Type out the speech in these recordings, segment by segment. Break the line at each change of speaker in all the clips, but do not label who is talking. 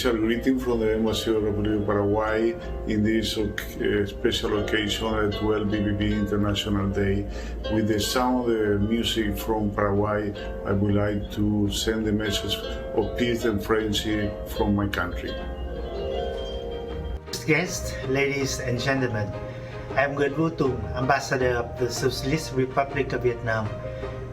special greeting from the Embassy of the Republic of Paraguay in this special occasion at Well BBB International Day. With the sound of the music from Paraguay, I would like to send the message of peace and friendship from my country.
Guests, ladies and gentlemen, I am Nguyen Vu Tung, Ambassador of the Socialist Republic of Vietnam.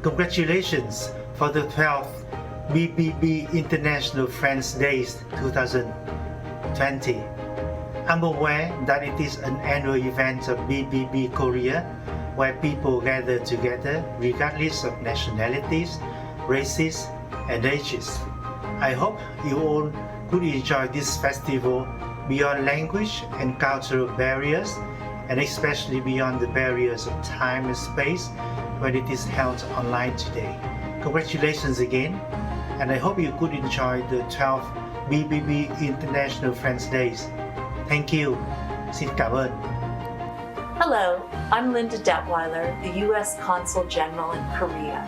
Congratulations for the 12th BBB International Friends Days 2020. I'm aware that it is an annual event of BBB Korea where people gather together regardless of nationalities, races, and ages. I hope you all could enjoy this festival beyond language and cultural barriers, and especially beyond the barriers of time and space when it is held online today. Congratulations again, and I hope you could enjoy the 12th BBB International Friends Days. Thank you. Xin cảm ơn.
Hello, I'm Linda Detweiler, the U.S. Consul General in Korea.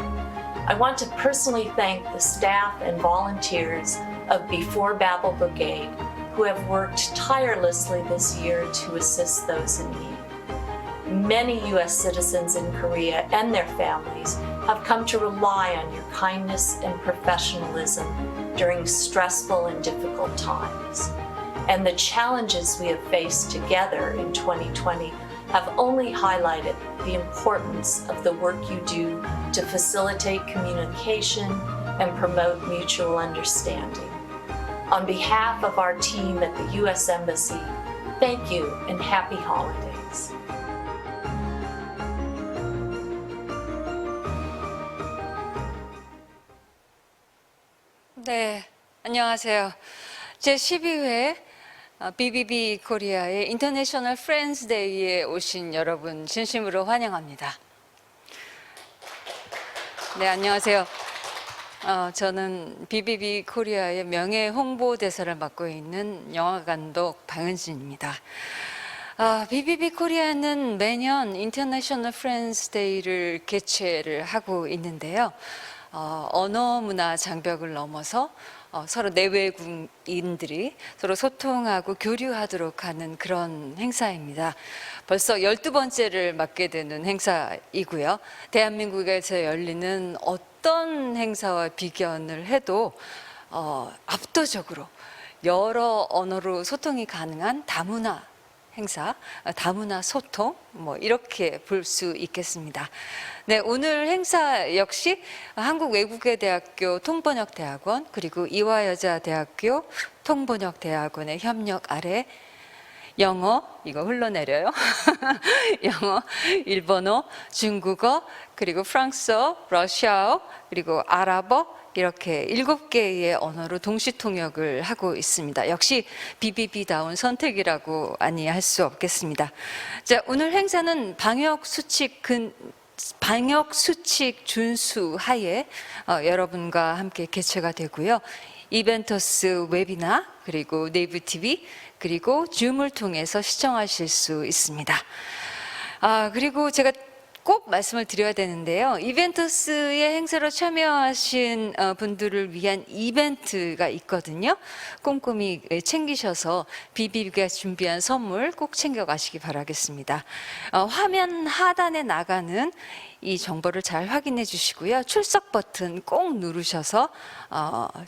I want to personally thank the staff and volunteers of Before Babel Brigade who have worked tirelessly this year to assist those in need. Many U.S. citizens in Korea and their families have come to rely on your kindness and professionalism during stressful and difficult times. And the challenges we have faced together in 2020 have only highlighted the importance of the work you do to facilitate communication and promote mutual understanding. On behalf of our team at the U.S. Embassy, thank you and happy holidays.
네, 안녕하세요. 제12회 BBB 코리아의 인터내셔널 프렌즈 데이에 오신 여러분 진심으로 환영합니다. 네, 안녕하세요. 저는 BBB 코리아의 명예 홍보대사를 맡고 있는 영화감독 방은진입니다. BBB 코리아는 매년 인터내셔널 프렌즈 데이를 개최를 하고 있는데요. 언어 문화 장벽을 넘어서 서로 내외국인들이 서로 소통하고 교류하도록 하는 그런 행사입니다. 벌써 12번째를 맡게 되는 행사이고요. 대한민국에서 열리는 어떤 행사와 비견을 해도 압도적으로 여러 언어로 소통이 가능한 다문화 행사, 다문화 소통, 이렇게 볼 수 있겠습니다. 네, 오늘 행사 역시 한국외국어대학교 통번역대학원 그리고 이화여자대학교 통번역대학원의 협력 아래 영어, 이거 흘러내려요. 영어, 일본어, 중국어, 그리고 프랑스어, 러시아어, 그리고 아랍어, 이렇게 7개의 언어로 동시 통역을 하고 있습니다. 역시 BBB다운 선택이라고 아니할 수 없겠습니다. 자, 오늘 행사는 방역 수칙 준수 하에 여러분과 함께 개최가 되고요. 이벤터스 웨비나 그리고 네이버 TV 그리고 줌을 통해서 시청하실 수 있습니다. 그리고 제가 꼭 말씀을 드려야 되는데요. 이벤터스의 행사로 참여하신 분들을 위한 이벤트가 있거든요. 꼼꼼히 챙기셔서 BBB가 준비한 선물 꼭 챙겨가시기 바라겠습니다. 화면 하단에 나가는 이 정보를 잘 확인해 주시고요. 출석 버튼 꼭 누르셔서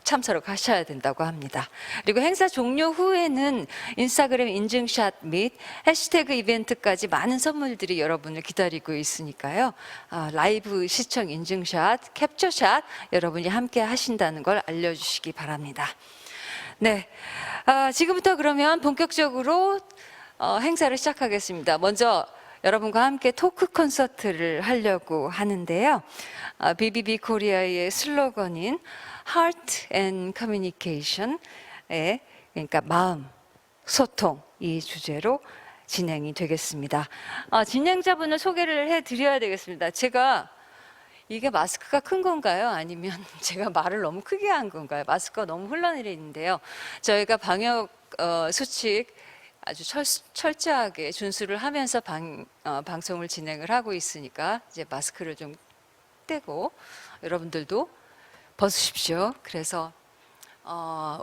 참석을 하셔야 된다고 합니다. 그리고 행사 종료 후에는 인스타그램 인증샷 및 해시태그 이벤트까지 많은 선물들이 여러분을 기다리고 있으니까요. 라이브 시청 인증샷, 캡처샷 여러분이 함께 하신다는 걸 알려주시기 바랍니다. 네, 지금부터 그러면 본격적으로 행사를 시작하겠습니다. 먼저 여러분과 함께 토크 콘서트를 하려고 하는데요. BBB 코리아의 슬로건인 Heart and Communication의 그러니까 마음, 소통 이 주제로 진행이 되겠습니다. 진행자분을 소개를 해드려야 되겠습니다. 제가 이게 마스크가 큰 건가요? 아니면 제가 말을 너무 크게 한 건가요? 마스크가 너무 흘러내리는데요. 저희가 방역 수칙 아주 철저하게 준수를 하면서 방송을 진행을 하고 있으니까 이제 마스크를 좀 떼고 여러분들도 벗으십시오. 그래서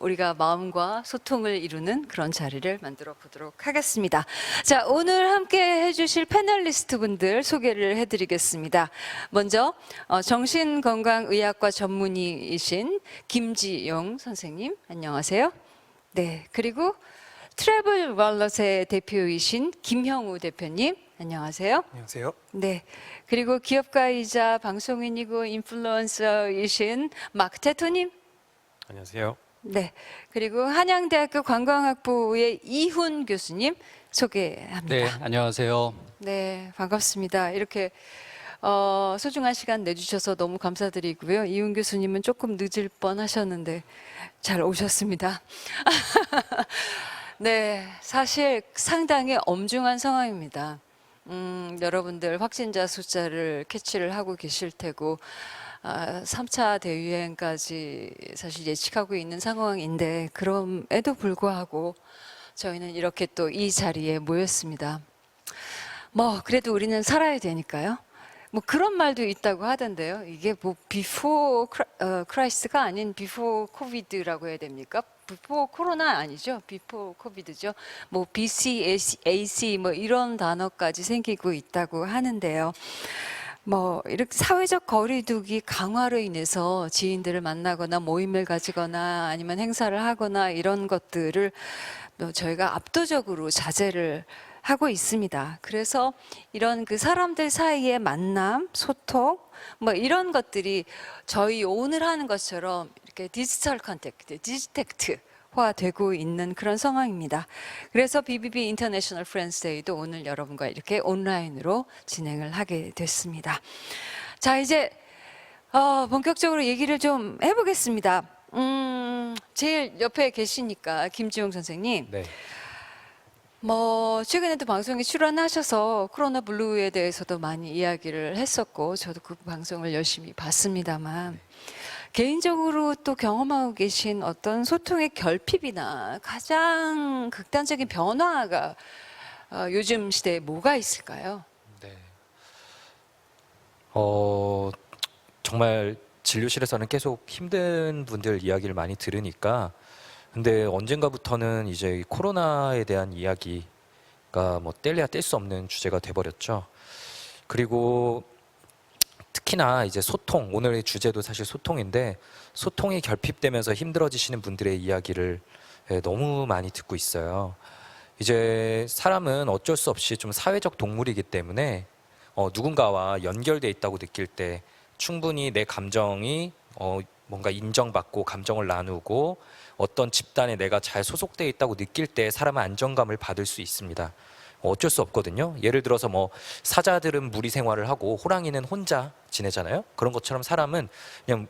우리가 마음과 소통을 이루는 그런 자리를 만들어 보도록 하겠습니다. 자, 오늘 함께 해주실 패널리스트 분들 소개를 해드리겠습니다. 먼저 정신건강의학과 전문의이신 김지용 선생님, 안녕하세요. 네, 그리고 트래블 월렛의 대표이신 김형우 대표님, 안녕하세요.
안녕하세요.
네, 그리고 기업가이자 방송인이고 인플루언서이신 마크 테토님,
안녕하세요.
네, 그리고 한양대학교 관광학부의 이훈 교수님 소개합니다.
네, 안녕하세요.
네, 반갑습니다. 이렇게 소중한 시간 내주셔서 너무 감사드리고요. 이훈 교수님은 조금 늦을 뻔하셨는데 잘 오셨습니다. 네, 사실 상당히 엄중한 상황입니다. 여러분들 확진자 숫자를 캐치를 하고 계실 테고 3차 대유행까지 사실 예측하고 있는 상황인데 그럼에도 불구하고 저희는 이렇게 또 이 자리에 모였습니다. 뭐 그래도 우리는 살아야 되니까요. 뭐 그런 말도 있다고 하던데요. 이게 뭐 before Christ가 아닌 before COVID라고 해야 됩니까? before 코로나 아니죠? before COVID죠. 뭐 BC, AC 뭐 이런 단어까지 생기고 있다고 하는데요. 뭐 이렇게 사회적 거리두기 강화로 인해서 지인들을 만나거나 모임을 가지거나 아니면 행사를 하거나 이런 것들을 저희가 압도적으로 자제를 하고 있습니다. 그래서 이런 그 사람들 사이의 만남, 소통, 뭐 이런 것들이 저희 오늘 하는 것처럼 이렇게 디지털 컨택트, 디지텍트화 되고 있는 그런 상황입니다. 그래서 BBB 인터내셔널 프렌즈 데이도 오늘 여러분과 이렇게 온라인으로 진행을 하게 됐습니다. 자, 이제 본격적으로 얘기를 좀 해보겠습니다. 제일 옆에 계시니까 김지용 선생님.
네.
뭐 최근에도 방송에 출연하셔서 코로나 블루에 대해서도 많이 이야기를 했었고 저도 그 방송을 열심히 봤습니다만 개인적으로 또 경험하고 계신 어떤 소통의 결핍이나 가장 극단적인 변화가 요즘 시대에 뭐가 있을까요?
네. 정말 진료실에서는 계속 힘든 분들 이야기를 많이 들으니까 근데 언젠가부터는 이제 코로나에 대한 이야기가 뭐 뗄래야 뗄 수 없는 주제가 돼버렸죠. 그리고 특히나 이제 소통, 오늘의 주제도 사실 소통인데 소통이 결핍되면서 힘들어지시는 분들의 이야기를 너무 많이 듣고 있어요. 이제 사람은 어쩔 수 없이 좀 사회적 동물이기 때문에 누군가와 연결돼 있다고 느낄 때 충분히 내 감정이 뭔가 인정받고 감정을 나누고 어떤 집단에 내가 잘 소속되어 있다고 느낄 때 사람은 안정감을 받을 수 있습니다. 어쩔 수 없거든요. 예를 들어서 뭐 사자들은 무리 생활을 하고 호랑이는 혼자 지내잖아요. 그런 것처럼 사람은 그냥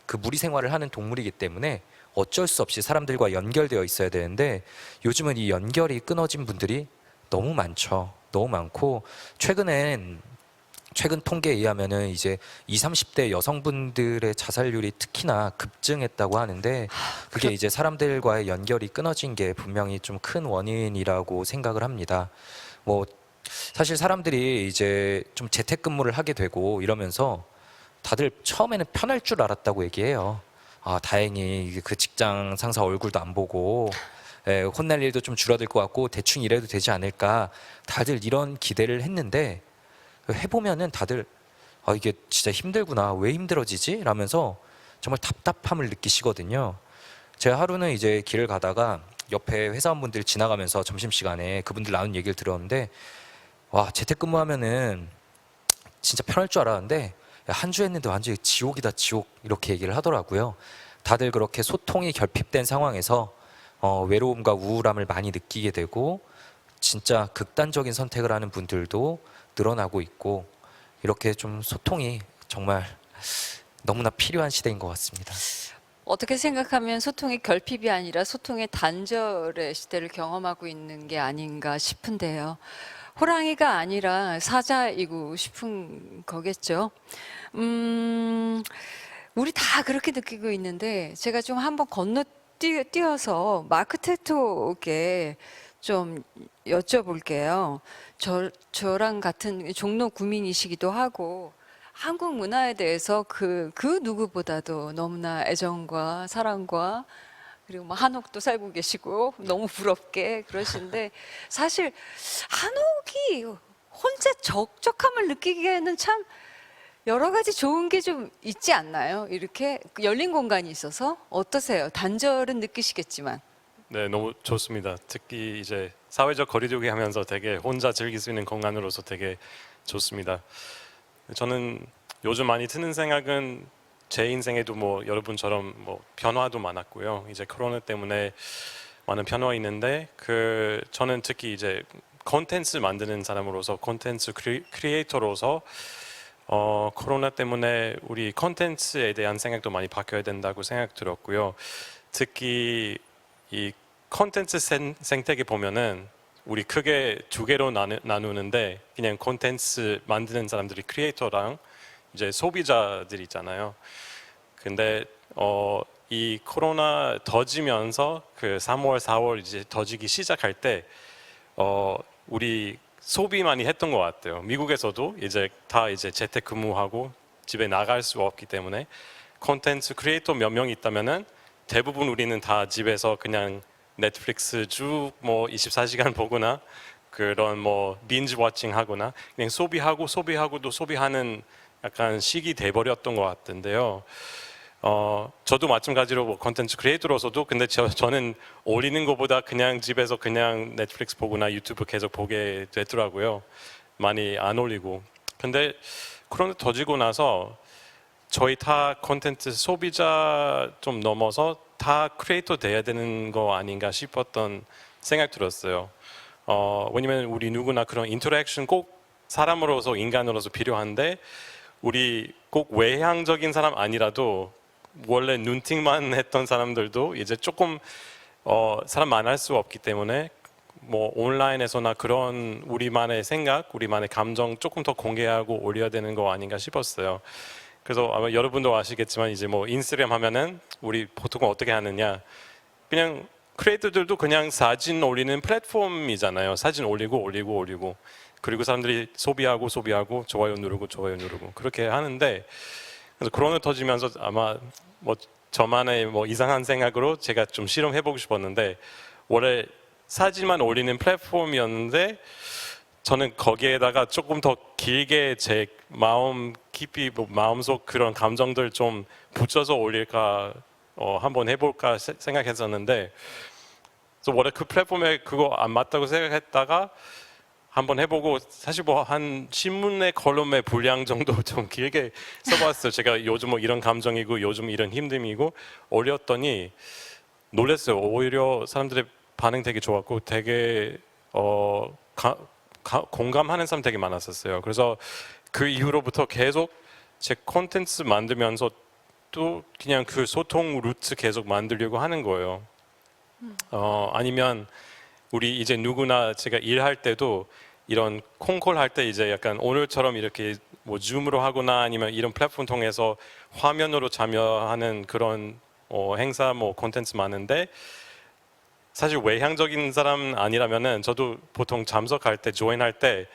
그 무리 생활을 하는 동물이기 때문에 어쩔 수 없이 사람들과 연결되어 있어야 되는데 요즘은 이 연결이 끊어진 분들이 너무 많죠. 너무 많고 최근 통계에 의하면은 이제 20, 30대 여성분들의 자살률이 특히나 급증했다고 하는데 그게 이제 사람들과의 연결이 끊어진 게 분명히 좀 큰 원인이라고 생각을 합니다. 뭐 사실 사람들이 이제 좀 재택근무를 하게 되고 이러면서 다들 처음에는 편할 줄 알았다고 얘기해요. 아, 다행히 그 직장 상사 얼굴도 안 보고 혼날 일도 좀 줄어들 것 같고 대충 일해도 되지 않을까 다들 이런 기대를 했는데 해보면은 다들 이게 진짜 힘들구나 왜 힘들어지지? 라면서 정말 답답함을 느끼시거든요. 제가 하루는 이제 길을 가다가 옆에 회사원분들 지나가면서 점심시간에 그분들 나눈 얘기를 들었는데 와 재택근무하면은 진짜 편할 줄 알았는데 한 주 했는데 완전히 지옥이다 지옥 이렇게 얘기를 하더라고요. 다들 그렇게 소통이 결핍된 상황에서 외로움과 우울함을 많이 느끼게 되고 진짜 극단적인 선택을 하는 분들도 늘어나고 있고 이렇게 좀 소통이 정말 너무나 필요한 시대인 것 같습니다.
어떻게 생각하면 소통의 결핍이 아니라 소통의 단절의 시대를 경험하고 있는 게 아닌가 싶은데요. 호랑이가 아니라 사자이고 싶은 거겠죠. 우리 다 그렇게 느끼고 있는데 제가 좀 한번 건너뛰어서 마크 테토에게 좀 여쭤볼게요. 저랑 같은 종로 구민이시기도 하고 한국 문화에 대해서 그 누구보다도 너무나 애정과 사랑과 그리고 뭐 한옥도 살고 계시고 너무 부럽게 그러시는데 사실 한옥이 혼자 적적함을 느끼기에는 참 여러 가지 좋은 게 좀 있지 않나요? 이렇게 열린 공간이 있어서 어떠세요? 단절은 느끼시겠지만.
네, 너무 좋습니다. 특히 이제 사회적 거리두기 하면서 되게 혼자 즐길 수 있는 공간으로서 되게 좋습니다. 저는 요즘 많이 드는 생각은 제 인생에도 뭐 여러분처럼 뭐 변화도 많았고요. 이제 코로나 때문에 많은 변화가 있는데 저는 특히 이제 콘텐츠 만드는 사람으로서 콘텐츠 크리에이터로서 코로나 때문에 우리 콘텐츠에 대한 생각도 많이 바뀌어야 된다고 생각 들었고요. 특히 이 콘텐츠 생태계 보면은 우리 크게 두 개로 나누는데 그냥 콘텐츠 만드는 사람들이 크리에이터랑 이제 소비자들 있잖아요. 근데 이 코로나 터지면서 그 3월, 4월 이제 터지기 시작할 때 우리 소비 많이 했던 것 같아요. 미국에서도 이제 다 이제 재택근무하고 집에 나갈 수 없기 때문에 콘텐츠 크리에이터 몇 명 있다면은 대부분 우리는 다 집에서 그냥 넷플릭스 쭉 뭐 24시간 보거나 그런 뭐 빈지 워칭 하거나 그냥 소비하고 또 소비하는 약간 식이 돼버렸던 것 같은데요. 저도 마찬가지로 뭐 콘텐츠 크리에이터로서도 근데 저는 올리는 것보다 그냥 집에서 그냥 넷플릭스 보거나 유튜브 계속 보게 되더라고요. 많이 안 올리고. 근데 코로나 터지고 나서 저희 다 콘텐츠 소비자 좀 넘어서 다 크리에이터 돼야 되는 거 아닌가 싶었던 생각 들었어요. 왜냐면 우리 누구나 그런 인터랙션 꼭 사람으로서 인간으로서 필요한데 우리 꼭 외향적인 사람 아니라도 원래 눈팅만 했던 사람들도 이제 조금 사람 만날 수 없기 때문에 뭐 온라인에서나 그런 우리만의 생각, 우리만의 감정 조금 더 공개하고 올려야 되는 거 아닌가 싶었어요. 그래서 아마 여러분도 아시겠지만 이제 뭐 인스타그램 하면은 우리 보통 어떻게 하느냐 그냥 크리에이터들도 그냥 사진 올리는 플랫폼이잖아요. 사진 올리고 그리고 사람들이 소비하고 좋아요 누르고 그렇게 하는데 그래서 코로나 터지면서 아마 뭐 저만의 뭐 이상한 생각으로 제가 좀 실험해보고 싶었는데 원래 사진만 올리는 플랫폼이었는데 저는 거기에다가 조금 더 길게 제 마음 깊이 뭐 마음속 그런 감정들 좀 붙여서 올릴까 한번 해볼까 생각했었는데 그래서 원래 그 플랫폼에 그거 안 맞다고 생각했다가 한번 해보고 사실 뭐 한 신문의 컬럼의 분량 정도 좀 길게 써봤어요. 제가 요즘 뭐 이런 감정이고 요즘 이런 힘듦이고 올렸더니 놀랐어요. 오히려 사람들의 반응 되게 좋았고 되게 공감하는 사람 되게 많았었어요. 그래서 그 이후로부터 계속 제 콘텐츠 만들면서 또 그냥 그 소통 루트 계속 만들려고 하는 거예요. 아니면 우리 이제 누구나 제가 일할 때도 이런 콩콜 할 때 이제 약간 오늘처럼 이렇게 뭐 줌으로 하거나 아니면 이런 플랫폼 통해서 화면으로 참여하는 그런 행사 뭐 콘텐츠 많은데 사실 외향적인 사람 아니라면은 저도 보통 참석할 때 조인할 때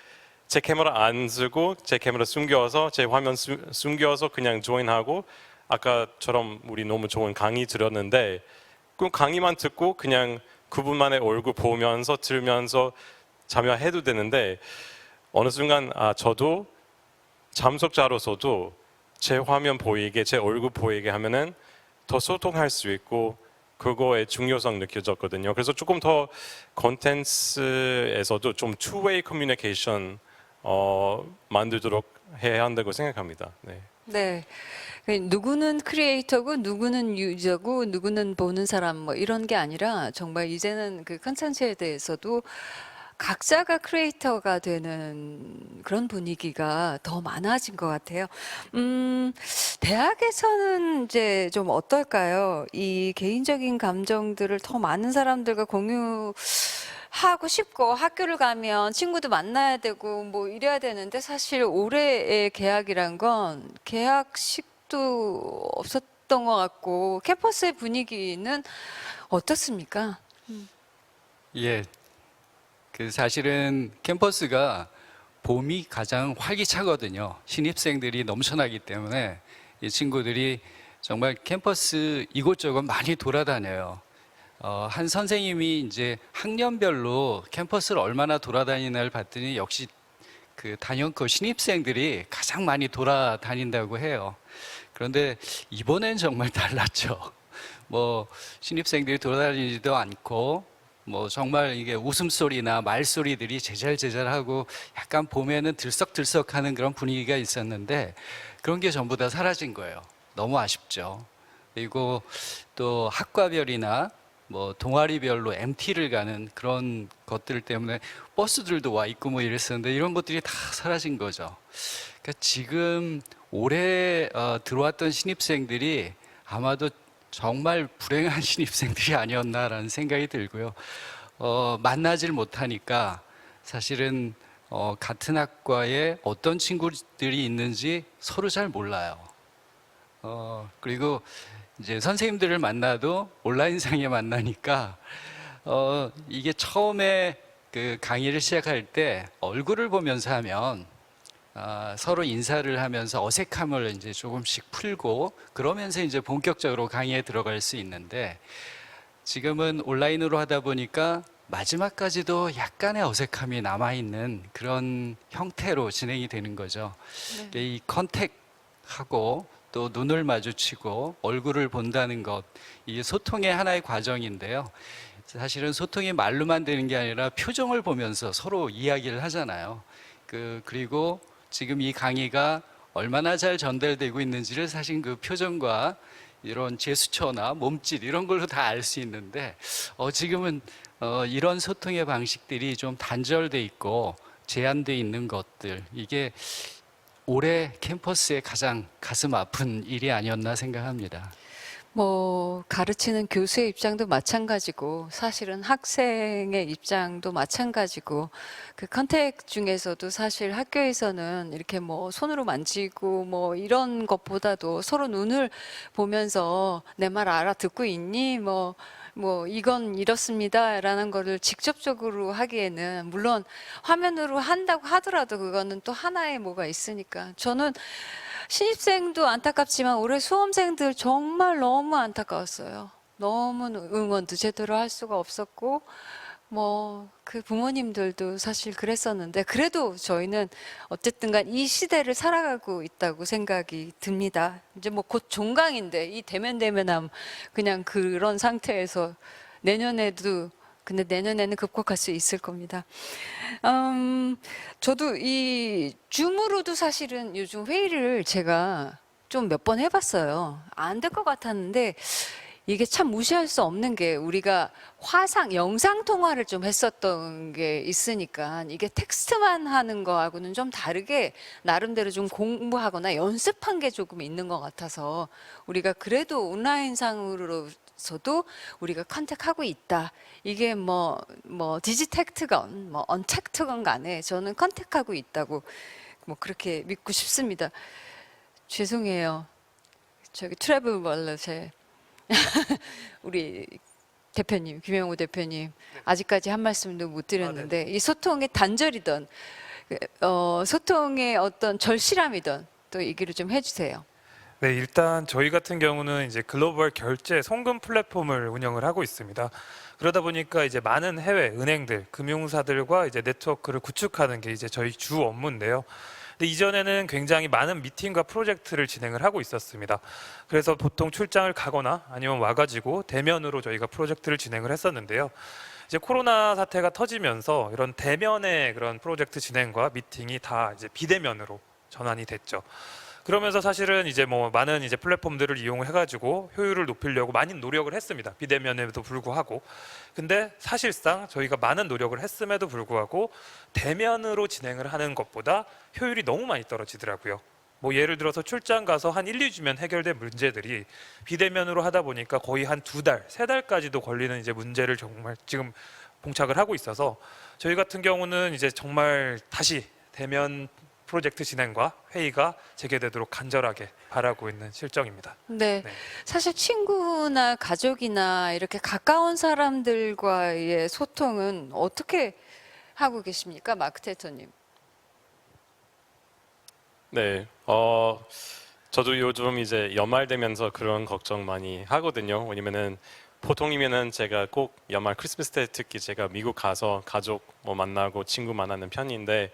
제 카메라 안 쓰고 제 카메라 숨겨서 제 화면 숨겨서 그냥 조인하고 아까처럼 우리 너무 좋은 강의 들었는데 그 강의만 듣고 그냥 그분만의 얼굴 보면서 들으면서 참여해도 되는데 어느 순간 저도 참석자로서도 제 화면 보이게 제 얼굴 보이게 하면은 더 소통할 수 있고 그거의 중요성 느껴졌거든요. 그래서 조금 더 콘텐츠에서도 좀 two-way communication 만들도록 해야 한다고 생각합니다. 네.
네. 누구는 크리에이터고 누구는 유저고 누구는 보는 사람 뭐 이런 게 아니라 정말 이제는 그 컨텐츠에 대해서도 각자가 크리에이터가 되는 그런 분위기가 더 많아진 것 같아요. 대학에서는 이제 좀 어떨까요? 이 개인적인 감정들을 더 많은 사람들과 공유하고 싶고 학교를 가면 친구도 만나야 되고 뭐 이래야 되는데 사실 올해의 개학이란 건 개학식도 없었던 것 같고 캠퍼스의 분위기는 어떻습니까?
예, 그 사실은 캠퍼스가 봄이 가장 활기차거든요. 신입생들이 넘쳐나기 때문에 이 친구들이 정말 캠퍼스 이곳저곳 많이 돌아다녀요. 한 선생님이 이제 학년별로 캠퍼스를 얼마나 돌아다니나를 봤더니 역시 그 단연코 신입생들이 가장 많이 돌아다닌다고 해요. 그런데 이번엔 정말 달랐죠. 뭐 신입생들이 돌아다니지도 않고 뭐 정말 이게 웃음소리나 말소리들이 제잘제잘하고 약간 봄에는 들썩들썩하는 그런 분위기가 있었는데 그런 게 전부 다 사라진 거예요. 너무 아쉽죠. 그리고 또 학과별이나 뭐 동아리별로 MT를 가는 그런 것들 때문에 버스들도 와 있고 뭐 이랬었는데 이런 것들이 다 사라진 거죠. 그러니까 지금 올해 들어왔던 신입생들이 아마도 정말 불행한 신입생들이 아니었나라는 생각이 들고요. 만나질 못하니까 사실은 같은 학과에 어떤 친구들이 있는지 서로 잘 몰라요. 그리고 이제 선생님들을 만나도 온라인상에 만나니까 이게 처음에 그 강의를 시작할 때 얼굴을 보면서 하면 서로 인사를 하면서 어색함을 이제 조금씩 풀고 그러면서 이제 본격적으로 강의에 들어갈 수 있는데 지금은 온라인으로 하다 보니까 마지막까지도 약간의 어색함이 남아있는 그런 형태로 진행이 되는 거죠. 이 컨택하고 또 눈을 마주치고 얼굴을 본다는 것, 이게 소통의 하나의 과정인데요. 사실은 소통이 말로만 되는 게 아니라 표정을 보면서 서로 이야기를 하잖아요. 그리고 지금 이 강의가 얼마나 잘 전달되고 있는지를 사실 그 표정과 이런 제스처나 몸짓 이런 걸로 다 알 수 있는데 지금은 이런 소통의 방식들이 좀 단절돼 있고 제한돼 있는 것들, 이게 올해 캠퍼스의 가장 가슴 아픈 일이 아니었나 생각합니다.
뭐 가르치는 교수의 입장도 마찬가지고 사실은 학생의 입장도 마찬가지고 그 컨택 중에서도 사실 학교에서는 이렇게 뭐 손으로 만지고 뭐 이런 것보다도 서로 눈을 보면서 내 말 알아듣고 있니? 뭐 이건 이렇습니다 라는 거를 직접적으로 하기에는 물론 화면으로 한다고 하더라도 그거는 또 하나의 뭐가 있으니까 저는 신입생도 안타깝지만 올해 수험생들 정말 너무 안타까웠어요. 너무 응원도 제대로 할 수가 없었고 뭐 그 부모님들도 사실 그랬었는데 그래도 저희는 어쨌든 간 이 시대를 살아가고 있다고 생각이 듭니다. 이제 뭐 곧 종강인데 이 대면대면함 그냥 그런 상태에서 내년에도 근데 내년에는 극복할 수 있을 겁니다. 저도 이 줌으로도 사실은 요즘 회의를 제가 좀 몇 번 해봤어요. 안 될 것 같았는데 이게 참 무시할 수 없는 게 우리가 영상 통화를 좀 했었던 게 있으니까 이게 텍스트만 하는 거하고는 좀 다르게 나름대로 좀 공부하거나 연습한 게 조금 있는 것 같아서 우리가 그래도 온라인상으로서도 우리가 컨택하고 있다. 이게 뭐 디지텍트건 뭐 언텍트건 간에 저는 컨택하고 있다고 뭐 그렇게 믿고 싶습니다. 죄송해요. 저기 트래블 월렛에 우리 대표님, 김영우 대표님 아직까지 한 말씀도 못 드렸는데 이 소통의 단절이든 소통의 어떤 절실함이든 또 얘기를 좀 해주세요.
네, 일단 저희 같은 경우는 이제 글로벌 결제 송금 플랫폼을 운영을 하고 있습니다. 그러다 보니까 이제 많은 해외 은행들, 금융사들과 이제 네트워크를 구축하는 게 이제 저희 주 업무인데요. 근데 이전에는 굉장히 많은 미팅과 프로젝트를 진행을 하고 있었습니다. 그래서 보통 출장을 가거나 아니면 와가지고 대면으로 저희가 프로젝트를 진행을 했었는데요. 이제 코로나 사태가 터지면서 이런 대면의 그런 프로젝트 진행과 미팅이 다 이제 비대면으로 전환이 됐죠. 그러면서 사실은 이제 뭐 많은 이제 플랫폼들을 이용해가지고 효율을 높이려고 많은 노력을 했습니다. 비대면에도 불구하고. 근데 사실상 저희가 많은 노력을 했음에도 불구하고 대면으로 진행을 하는 것보다 효율이 너무 많이 떨어지더라고요. 뭐 예를 들어서 출장 가서 한 1, 2주면 해결된 문제들이 비대면으로 하다 보니까 거의 한 2달, 3달까지도 걸리는 이제 문제를 정말 지금 봉착을 하고 있어서 저희 같은 경우는 이제 정말 다시 대면 프로젝트 진행과 회의가 재개되도록 간절하게 바라고 있는 실정입니다.
네.
네.
사실 친구나 가족이나 이렇게 가까운 사람들과의 소통은 어떻게 하고 계십니까? 마크 테이터님.
네, 저도 요즘 이제 연말 되면서 그런 걱정 많이 하거든요. 왜냐면은 보통이면은 제가 꼭 연말 크리스마스 때 특히 제가 미국 가서 가족 뭐 만나고 친구 만나는 편인데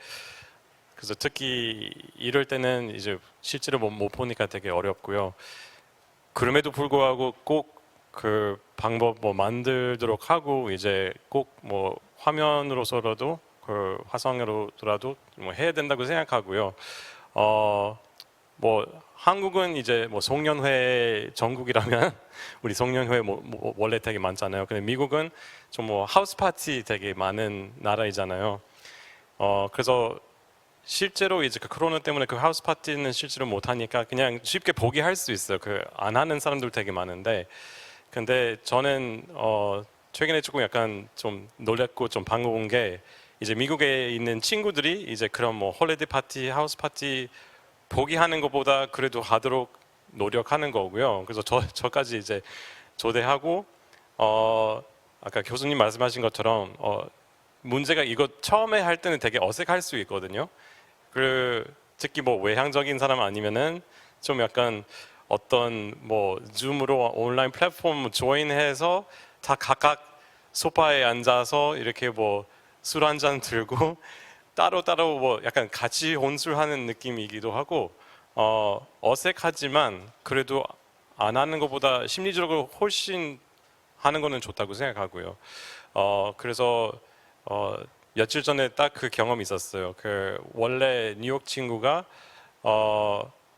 그래서 특히 이럴 때는 이제 실제로 못 보니까 되게 어렵고요. 그럼에도 불구하고 꼭 그 방법 뭐 만들도록 하고 이제 꼭 뭐 화면으로서라도 그 화상으로라도 뭐 해야 된다고 생각하고요. 뭐 한국은 이제 뭐 송년회 전국이라면 우리 송년회 뭐 원래 되게 많잖아요. 근데 미국은 좀 뭐 하우스 파티 되게 많은 나라이잖아요. 그래서 실제로 이제 그 코로나 때문에 그 하우스 파티는 실제로 못 하니까 그냥 쉽게 포기할 수 있어요. 그 안 하는 사람들 되게 많은데, 근데 저는 최근에 조금 약간 좀 놀랬고 좀 반가운 게 이제 미국에 있는 친구들이 이제 그런 뭐 홀리데이 파티, 하우스 파티 포기하는 것보다 그래도 하도록 노력하는 거고요. 그래서 저까지 이제 초대하고 아까 교수님 말씀하신 것처럼 문제가 이거 처음에 할 때는 되게 어색할 수 있거든요. 특히 뭐 외향적인 사람 아니면은 좀 약간 어떤 뭐 줌으로 온라인 플랫폼 조인해서 다 각각 소파에 앉아서 이렇게 뭐 술 한 잔 들고 따로 뭐 약간 같이 혼술하는 느낌이기도 하고 어색하지만 그래도 안 하는 것보다 심리적으로 훨씬 하는 거는 좋다고 생각하고요. 그래서 며칠 전에 딱 그 경험이 있었어요. 그 원래 뉴욕 친구가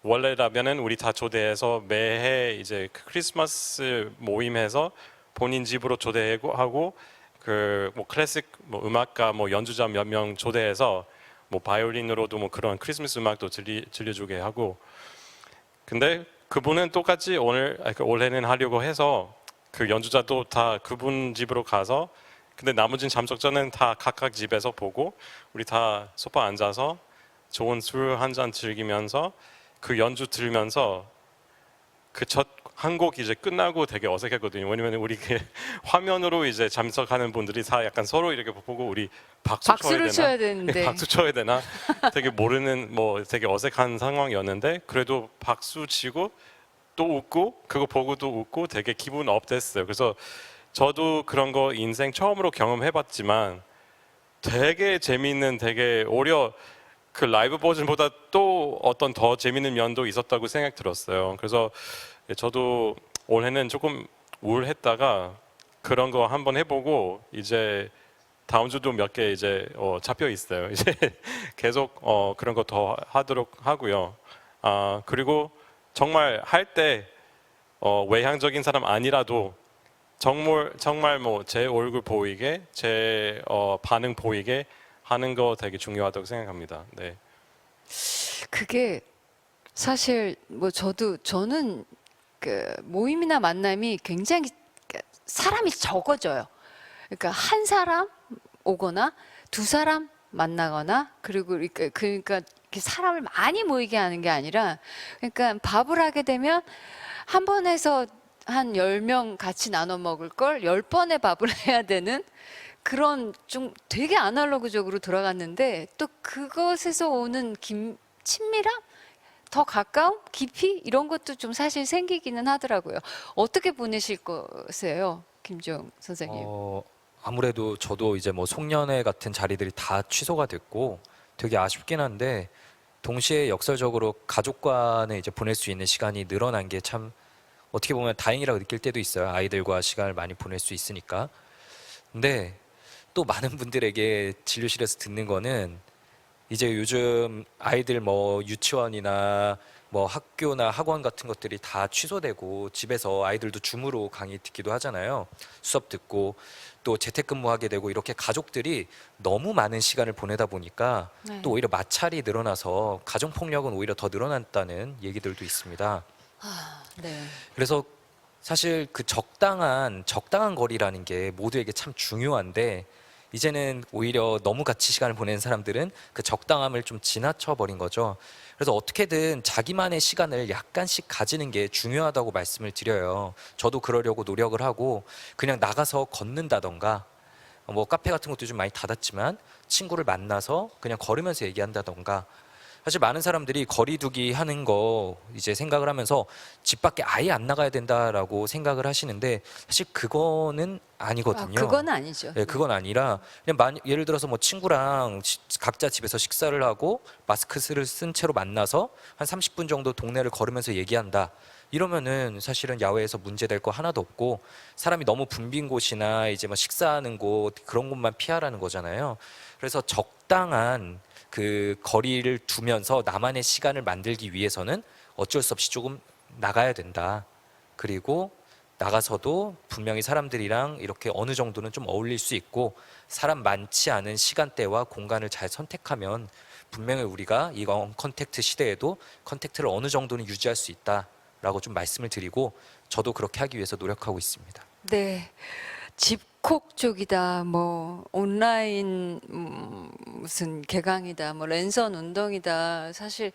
원래라면은 우리 다 초대해서 매해 이제 그 크리스마스 모임해서 본인 집으로 초대하고 그 뭐 클래식 뭐 음악가 뭐 연주자 몇 명 초대해서 뭐 바이올린으로도 뭐 그런 크리스마스 음악도 들려주게 하고, 근데 그분은 똑같이 올해는 하려고 해서 그 연주자도 다 그분 집으로 가서, 근데 나머진 참석자는 다 각각 집에서 보고 우리 다 소파 앉아서 좋은 술 한 잔 즐기면서 그 연주 들으면서 그 첫 한 곡 이제 끝나고 되게 어색했거든요. 왜냐면 우리 그 화면으로 이제 참석하는 분들이 다 약간 서로 이렇게 보고 우리
박수를 쳐야 되는데.
박수 쳐야 되나? 되게 모르는 뭐 되게 어색한 상황이었는데 그래도 박수 치고 또 웃고 그거 보고도 웃고 되게 기분 업됐어요. 그래서 저도 그런 거 인생 처음으로 경험해봤지만 되게 재미있는, 되게 오히려 그 라이브 버전보다 또 어떤 더 재미있는 면도 있었다고 생각 들었어요. 그래서 저도 올해는 조금 우울했다가 그런 거 한번 해보고 이제 다음 주도 몇 개 이제 잡혀 있어요. 이제 계속 그런 거 더 하도록 하고요. 그리고 정말 할 때 외향적인 사람 아니라도 정말 뭐 제 얼굴 보이게, 제 반응 보이게 하는 거 되게 중요하다고 생각합니다. 네.
그게 사실 뭐 저는 그 모임이나 만남이 굉장히 사람이 적어져요. 그러니까 한 사람 오거나 두 사람 만나거나, 그리고 그러니까 이렇게 사람을 많이 모이게 하는 게 아니라, 그러니까 밥을 하게 되면 한 번에서 한 10명 같이 나눠 먹을 걸 10번의 밥을 해야 되는 그런 좀 되게 아날로그적으로 돌아갔는데, 또 그것에서 오는 친밀함? 더 가까움? 깊이? 이런 것도 좀 사실 생기기는 하더라고요. 어떻게 보내실 거세요, 김주영 선생님?
아무래도 저도 이제 뭐 송년회 같은 자리들이 다 취소가 됐고 되게 아쉽긴 한데, 동시에 역설적으로 가족과는 이제 보낼 수 있는 시간이 늘어난 게 참 어떻게 보면 다행이라고 느낄 때도 있어요. 아이들과 시간을 많이 보낼 수 있으니까. 근데 또 많은 분들에게 진료실에서 듣는 거는 이제 요즘 아이들 뭐 유치원이나 뭐 학교나 학원 같은 것들이 다 취소되고 집에서 아이들도 줌으로 강의 듣기도 하잖아요. 수업 듣고 또 재택근무하게 되고, 이렇게 가족들이 너무 많은 시간을 보내다 보니까
네.
또 오히려 마찰이 늘어나서 가정폭력은 오히려 더 늘어났다는 얘기들도 있습니다.
네.
그래서 사실 그 적당한 거리라는 게 모두에게 참 중요한데, 이제는 오히려 너무 같이 시간을 보내는 사람들은 그 적당함을 좀 지나쳐 버린 거죠. 그래서 어떻게든 자기만의 시간을 약간씩 가지는 게 중요하다고 말씀을 드려요. 저도 그러려고 노력을 하고 그냥 나가서 걷는다던가, 뭐 카페 같은 것도 좀 많이 닫았지만 친구를 만나서 그냥 걸으면서 얘기한다던가, 사실 많은 사람들이 거리두기 하는 거 이제 생각을 하면서 집 밖에 아예 안 나가야 된다라고 생각을 하시는데 사실 그거는 아니거든요.
그건 아니죠.
네, 그건 아니라 그냥 예를 들어서 뭐 친구랑 각자 집에서 식사를 하고 마스크를 쓴 채로 만나서 한 30분 정도 동네를 걸으면서 얘기한다. 이러면은 사실은 야외에서 문제될 거 하나도 없고 사람이 너무 붐빈 곳이나 이제 뭐 식사하는 곳 그런 곳만 피하라는 거잖아요. 그래서 적당한 그 거리를 두면서 나만의 시간을 만들기 위해서는 어쩔 수 없이 조금 나가야 된다. 그리고 나가서도 분명히 사람들이랑 이렇게 어느 정도는 좀 어울릴 수 있고 사람 많지 않은 시간대와 공간을 잘 선택하면 분명히 우리가 이건 컨택트 시대에도 컨택트를 어느 정도는 유지할 수 있다라고 좀 말씀을 드리고 저도 그렇게 하기 위해서 노력하고 있습니다.
네. 집콕 쪽이다, 뭐 온라인 무슨 개강이다, 뭐 랜선 운동이다. 사실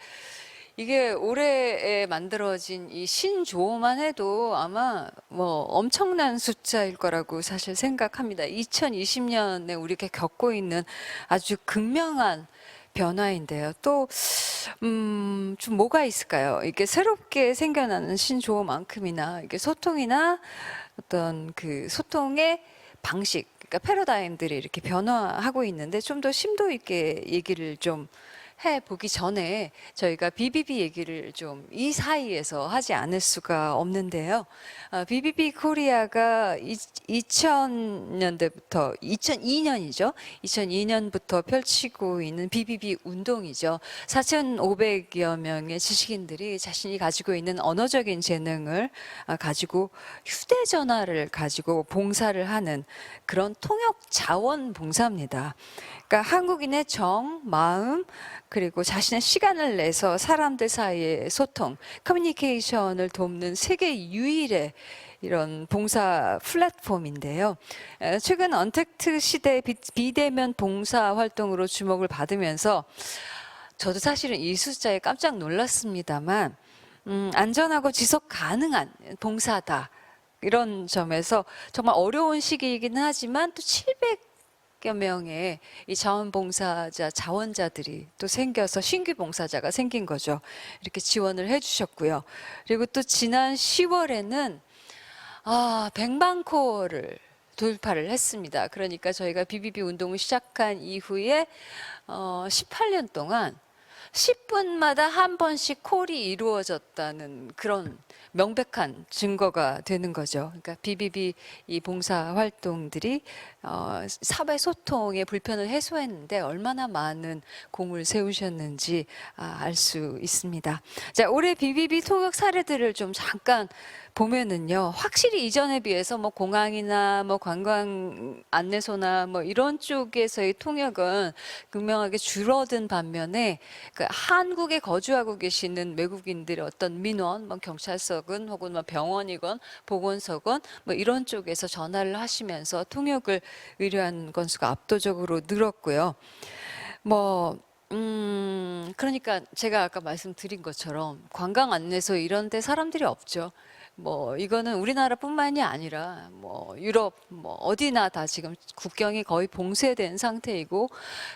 이게 올해에 만들어진 이 신조어만 해도 아마 뭐 엄청난 숫자일 거라고 사실 생각합니다. 2020년에 우리가 겪고 있는 아주 극명한 변화인데요. 또, 좀 뭐가 있을까요? 이게 새롭게 생겨나는 신조어만큼이나 이게 소통이나 어떤 그 소통의 방식, 그러니까 패러다임들이 이렇게 변화하고 있는데 좀 더 심도 있게 얘기를 좀 해보기 전에 저희가 BBB 얘기를 좀 이 사이에서 하지 않을 수가 없는데요. BBB 코리아가 2000년대부터 2002년이죠. 2002년부터 펼치고 있는 BBB 운동이죠. 4,500여 명의 지식인들이 자신이 가지고 있는 언어적인 재능을 가지고 휴대전화를 가지고 봉사를 하는 그런 통역 자원 봉사입니다. 그러니까 한국인의 정, 마음, 그리고 자신의 시간을 내서 사람들 사이의 소통, 커뮤니케이션을 돕는 세계 유일의 이런 봉사 플랫폼인데요. 최근 언택트 시대 비대면 봉사 활동으로 주목을 받으면서 저도 사실은 이 숫자에 깜짝 놀랐습니다만 안전하고 지속 가능한 봉사다. 이런 점에서 정말 어려운 시기이긴 하지만 또 700여 명의 이 자원봉사자, 자원자들이 또 생겨서 신규 봉사자가 생긴 거죠. 이렇게 지원을 해주셨고요. 그리고 또 지난 10월에는 100만 콜을 돌파를 했습니다. 그러니까 저희가 BBB 운동을 시작한 이후에 18년 동안 10분마다 한 번씩 콜이 이루어졌다는 그런 명백한 증거가 되는 거죠. 그러니까 BBB 이 봉사 활동들이 사회 소통의 불편을 해소했는데 얼마나 많은 공을 세우셨는지 알 수 있습니다. 자, 올해 BBB 통역 사례들을 좀 잠깐 보면은요, 확실히 이전에 비해서 뭐 공항이나 뭐 관광 안내소나 뭐 이런 쪽에서의 통역은 극명하게 줄어든 반면에 그 한국에 거주하고 계시는 외국인들의 어떤 민원, 뭐 경찰서건 혹은 뭐 병원이건 보건소건 뭐 이런 쪽에서 전화를 하시면서 통역을 의뢰한 건수가 압도적으로 늘었고요. 그러니까 제가 아까 말씀드린 것처럼 관광 안내소 이런 데 사람들이 없죠. 뭐 이거는 우리나라뿐만이 아니라 뭐 유럽 뭐 어디나 다 지금 국경이 거의 봉쇄된 상태이고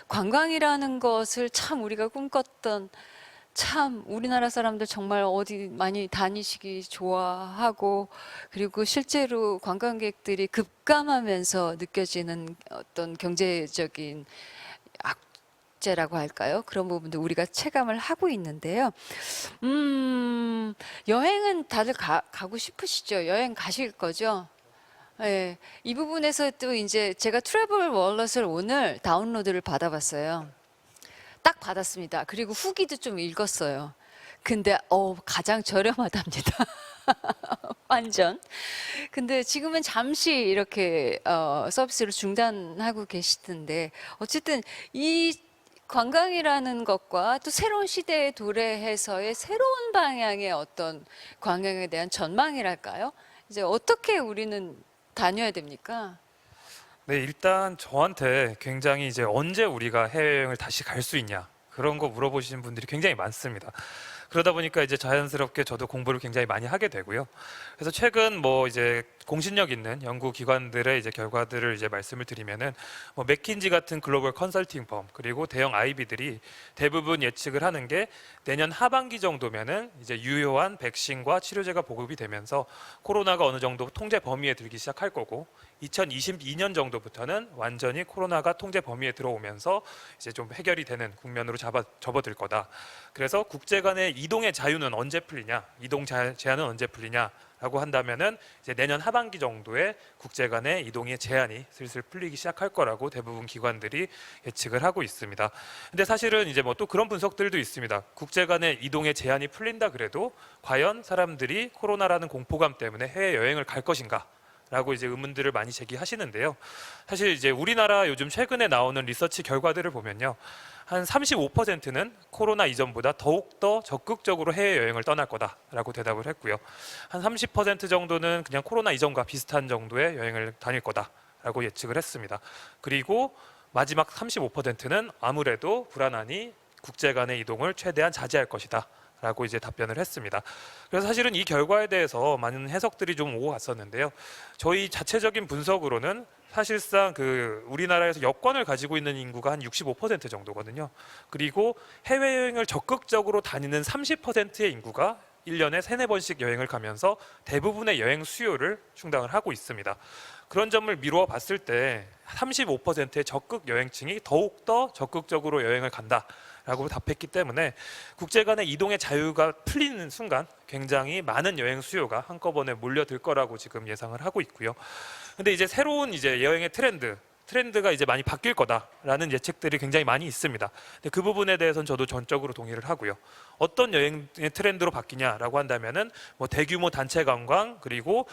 관광이라는 것을 참 우리가 꿈꿨던 참 우리나라 사람들 정말 어디 많이 다니시기 좋아하고 그리고 실제로 관광객들이 급감하면서 느껴지는 어떤 경제적인 악재라고 할까요? 그런 부분도 우리가 체감을 하고 있는데요. 여행은 다들 가고 싶으시죠? 여행 가실 거죠? 네, 이 부분에서 또 이제 제가 트래블 월렛을 오늘 다운로드를 받아봤어요. 딱 받았습니다. 그리고 후기도 좀 읽었어요. 근데 가장 저렴하답니다. 완전. 근데 지금은 잠시 이렇게 서비스를 중단하고 계시던데 어쨌든 이 관광이라는 것과 또 새로운 시대에 도래해서의 새로운 방향의 어떤 관광에 대한 전망이랄까요? 이제 어떻게 우리는 다녀야 됩니까?
네, 일단 저한테 굉장히 이제 언제 우리가 해외여행을 다시 갈 수 있냐 그런 거 물어보시는 분들이 굉장히 많습니다. 그러다 보니까 이제 자연스럽게 저도 공부를 굉장히 많이 하게 되고요. 그래서 최근 뭐 이제 공신력 있는 연구 기관들의 이제 결과들을 이제 말씀을 드리면은 뭐 맥킨지 같은 글로벌 컨설팅 펌 그리고 대형 IB들이 대부분 예측을 하는 게 내년 하반기 정도면은 이제 유효한 백신과 치료제가 보급이 되면서 코로나가 어느 정도 통제 범위에 들기 시작할 거고 2022년 정도부터는 완전히 코로나가 통제 범위에 들어오면서 이제 좀 해결이 되는 국면으로 접어들 거다. 그래서 국제 간의 이동의 자유는 언제 풀리냐, 이동 제한은 언제 풀리냐라고 한다면은 이제 내년 하반기 정도에 국제 간의 이동의 제한이 슬슬 풀리기 시작할 거라고 대부분 기관들이 예측을 하고 있습니다. 근데 사실은 이제 뭐 또 그런 분석들도 있습니다. 국제 간의 이동의 제한이 풀린다 그래도 과연 사람들이 코로나라는 공포감 때문에 해외 여행을 갈 것인가? 라고 이제 의문들을 많이 제기하시는데요. 사실 이제 우리나라 요즘 최근에 나오는 리서치 결과들을 보면요. 한 35%는 코로나 이전보다 더욱더 적극적으로 해외여행을 떠날 거다라고 대답을 했고요. 한 30% 정도는 그냥 코로나 이전과 비슷한 정도의 여행을 다닐 거다라고 예측을 했습니다. 그리고 마지막 35%는 아무래도 불안하니 국제 간의 이동을 최대한 자제할 것이다. 라고 이제 답변을 했습니다. 그래서 사실은 이 결과에 대해서 많은 해석들이 좀 오고 갔었는데요. 저희 자체적인 분석으로는 사실상 그 우리나라에서 여권을 가지고 있는 인구가 한 65% 정도거든요. 그리고 해외여행을 적극적으로 다니는 30%의 인구가 1년에 3-4번씩 여행을 가면서 대부분의 여행 수요를 충당을 하고 있습니다. 그런 점을 미루어 봤을 때 35%의 적극 여행층이 더욱더 적극적으로 여행을 간다. 라고 답했기 때문에 국제 간의 이동의 자유가 풀리는 순간 굉장히 많은 여행 수요가 한꺼번에 몰려들 거라고 지금 예상을 하고 있고요. 근데 이제 새로운 이제 여행의 트렌드가 이제 많이 바뀔 거다라는 예측들이 굉장히 많이 있습니다. 근데 그 부분에 대해서는 저도 전적으로 동의를 하고요. 어떤 여행의 트렌드로 바뀌냐라고 한다면은 뭐 대규모 단체 관광 그리고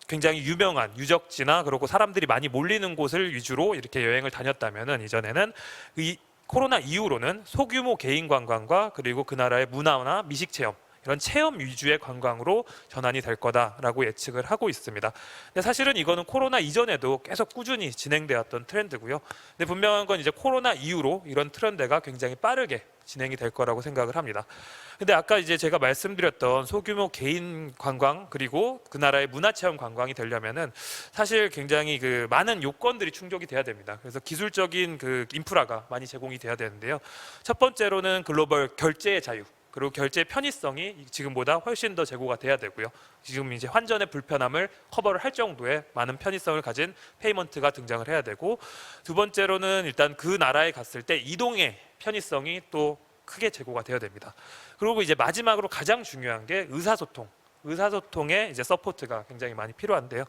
굉장히 유명한 유적지나 그리고 사람들이 많이 몰리는 곳을 위주로 이렇게 여행을 다녔다면은 이전에는 이 코로나 이후로는 소규모 개인 관광과 그리고 그 나라의 문화나 미식 체험 이런 체험 위주의 관광으로 전환이 될 거다라고 예측을 하고 있습니다. 근데 사실은 이거는 코로나 이전에도 계속 꾸준히 진행되었던 트렌드고요. 근데 분명한 건 이제 코로나 이후로 이런 트렌드가 굉장히 빠르게 진행이 될 거라고 생각을 합니다. 근데 아까 이제 제가 말씀드렸던 소규모 개인 관광 그리고 그 나라의 문화체험 관광이 되려면은 사실 굉장히 그 많은 요건들이 충족이 돼야 됩니다. 그래서 기술적인 그 인프라가 많이 제공이 돼야 되는데요. 첫 번째로는 글로벌 결제의 자유. 그리고 결제 편의성이 지금보다 훨씬 더 제고가 돼야 되고요. 지금 이제 환전의 불편함을 커버를 할 정도의 많은 편의성을 가진 페이먼트가 등장을 해야 되고, 두 번째로는 일단 그 나라에 갔을 때 이동의 편의성이 또 크게 제고가 되어야 됩니다. 그리고 이제 마지막으로 가장 중요한 게 의사소통의 이제 서포트가 굉장히 많이 필요한데요.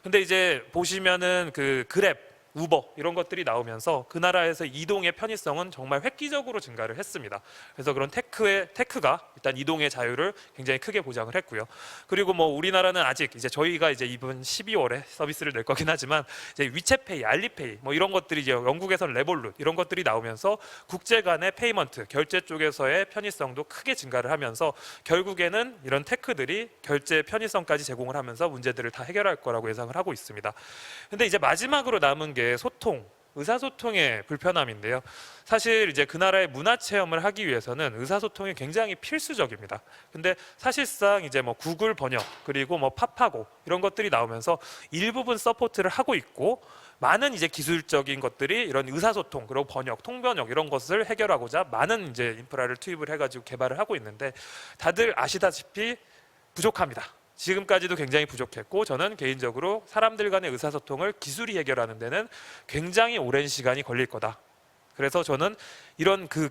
근데 이제 보시면은 그 그랩, 우버 이런 것들이 나오면서 그 나라에서 이동의 편의성은 정말 획기적으로 증가를 했습니다. 그래서 그런 테크가 일단 이동의 자유를 굉장히 크게 보장을 했고요. 그리고 뭐 우리나라는 아직 이제 저희가 이제 이번 12월에 서비스를 낼 거긴 하지만 이제 위챗페이, 알리페이 뭐 이런 것들이 이제 영국에서는 레볼룻 이런 것들이 나오면서 국제 간의 페이먼트, 결제 쪽에서의 편의성도 크게 증가를 하면서 결국에는 이런 테크들이 결제 편의성까지 제공을 하면서 문제들을 다 해결할 거라고 예상을 하고 있습니다. 근데 이제 마지막으로 남은 게 의사소통의 불편함인데요. 사실 이제 그 나라의 문화 체험을 하기 위해서는 의사소통이 굉장히 필수적입니다. 근데 사실상 이제 뭐 구글 번역 그리고 뭐 팝하고 이런 것들이 나오면서 일부분 서포트를 하고 있고, 많은 이제 기술적인 것들이 이런 의사소통 그리고 번역, 통번역 이런 것을 해결하고자 많은 이제 인프라를 투입을 해가지고 개발을 하고 있는데 다들 아시다시피 부족합니다. 지금까지도 굉장히 부족했고, 저는 개인적으로 사람들 간의 의사소통을 기술이 해결하는 데는 굉장히 오랜 시간이 걸릴 거다. 그래서 저는 이런 그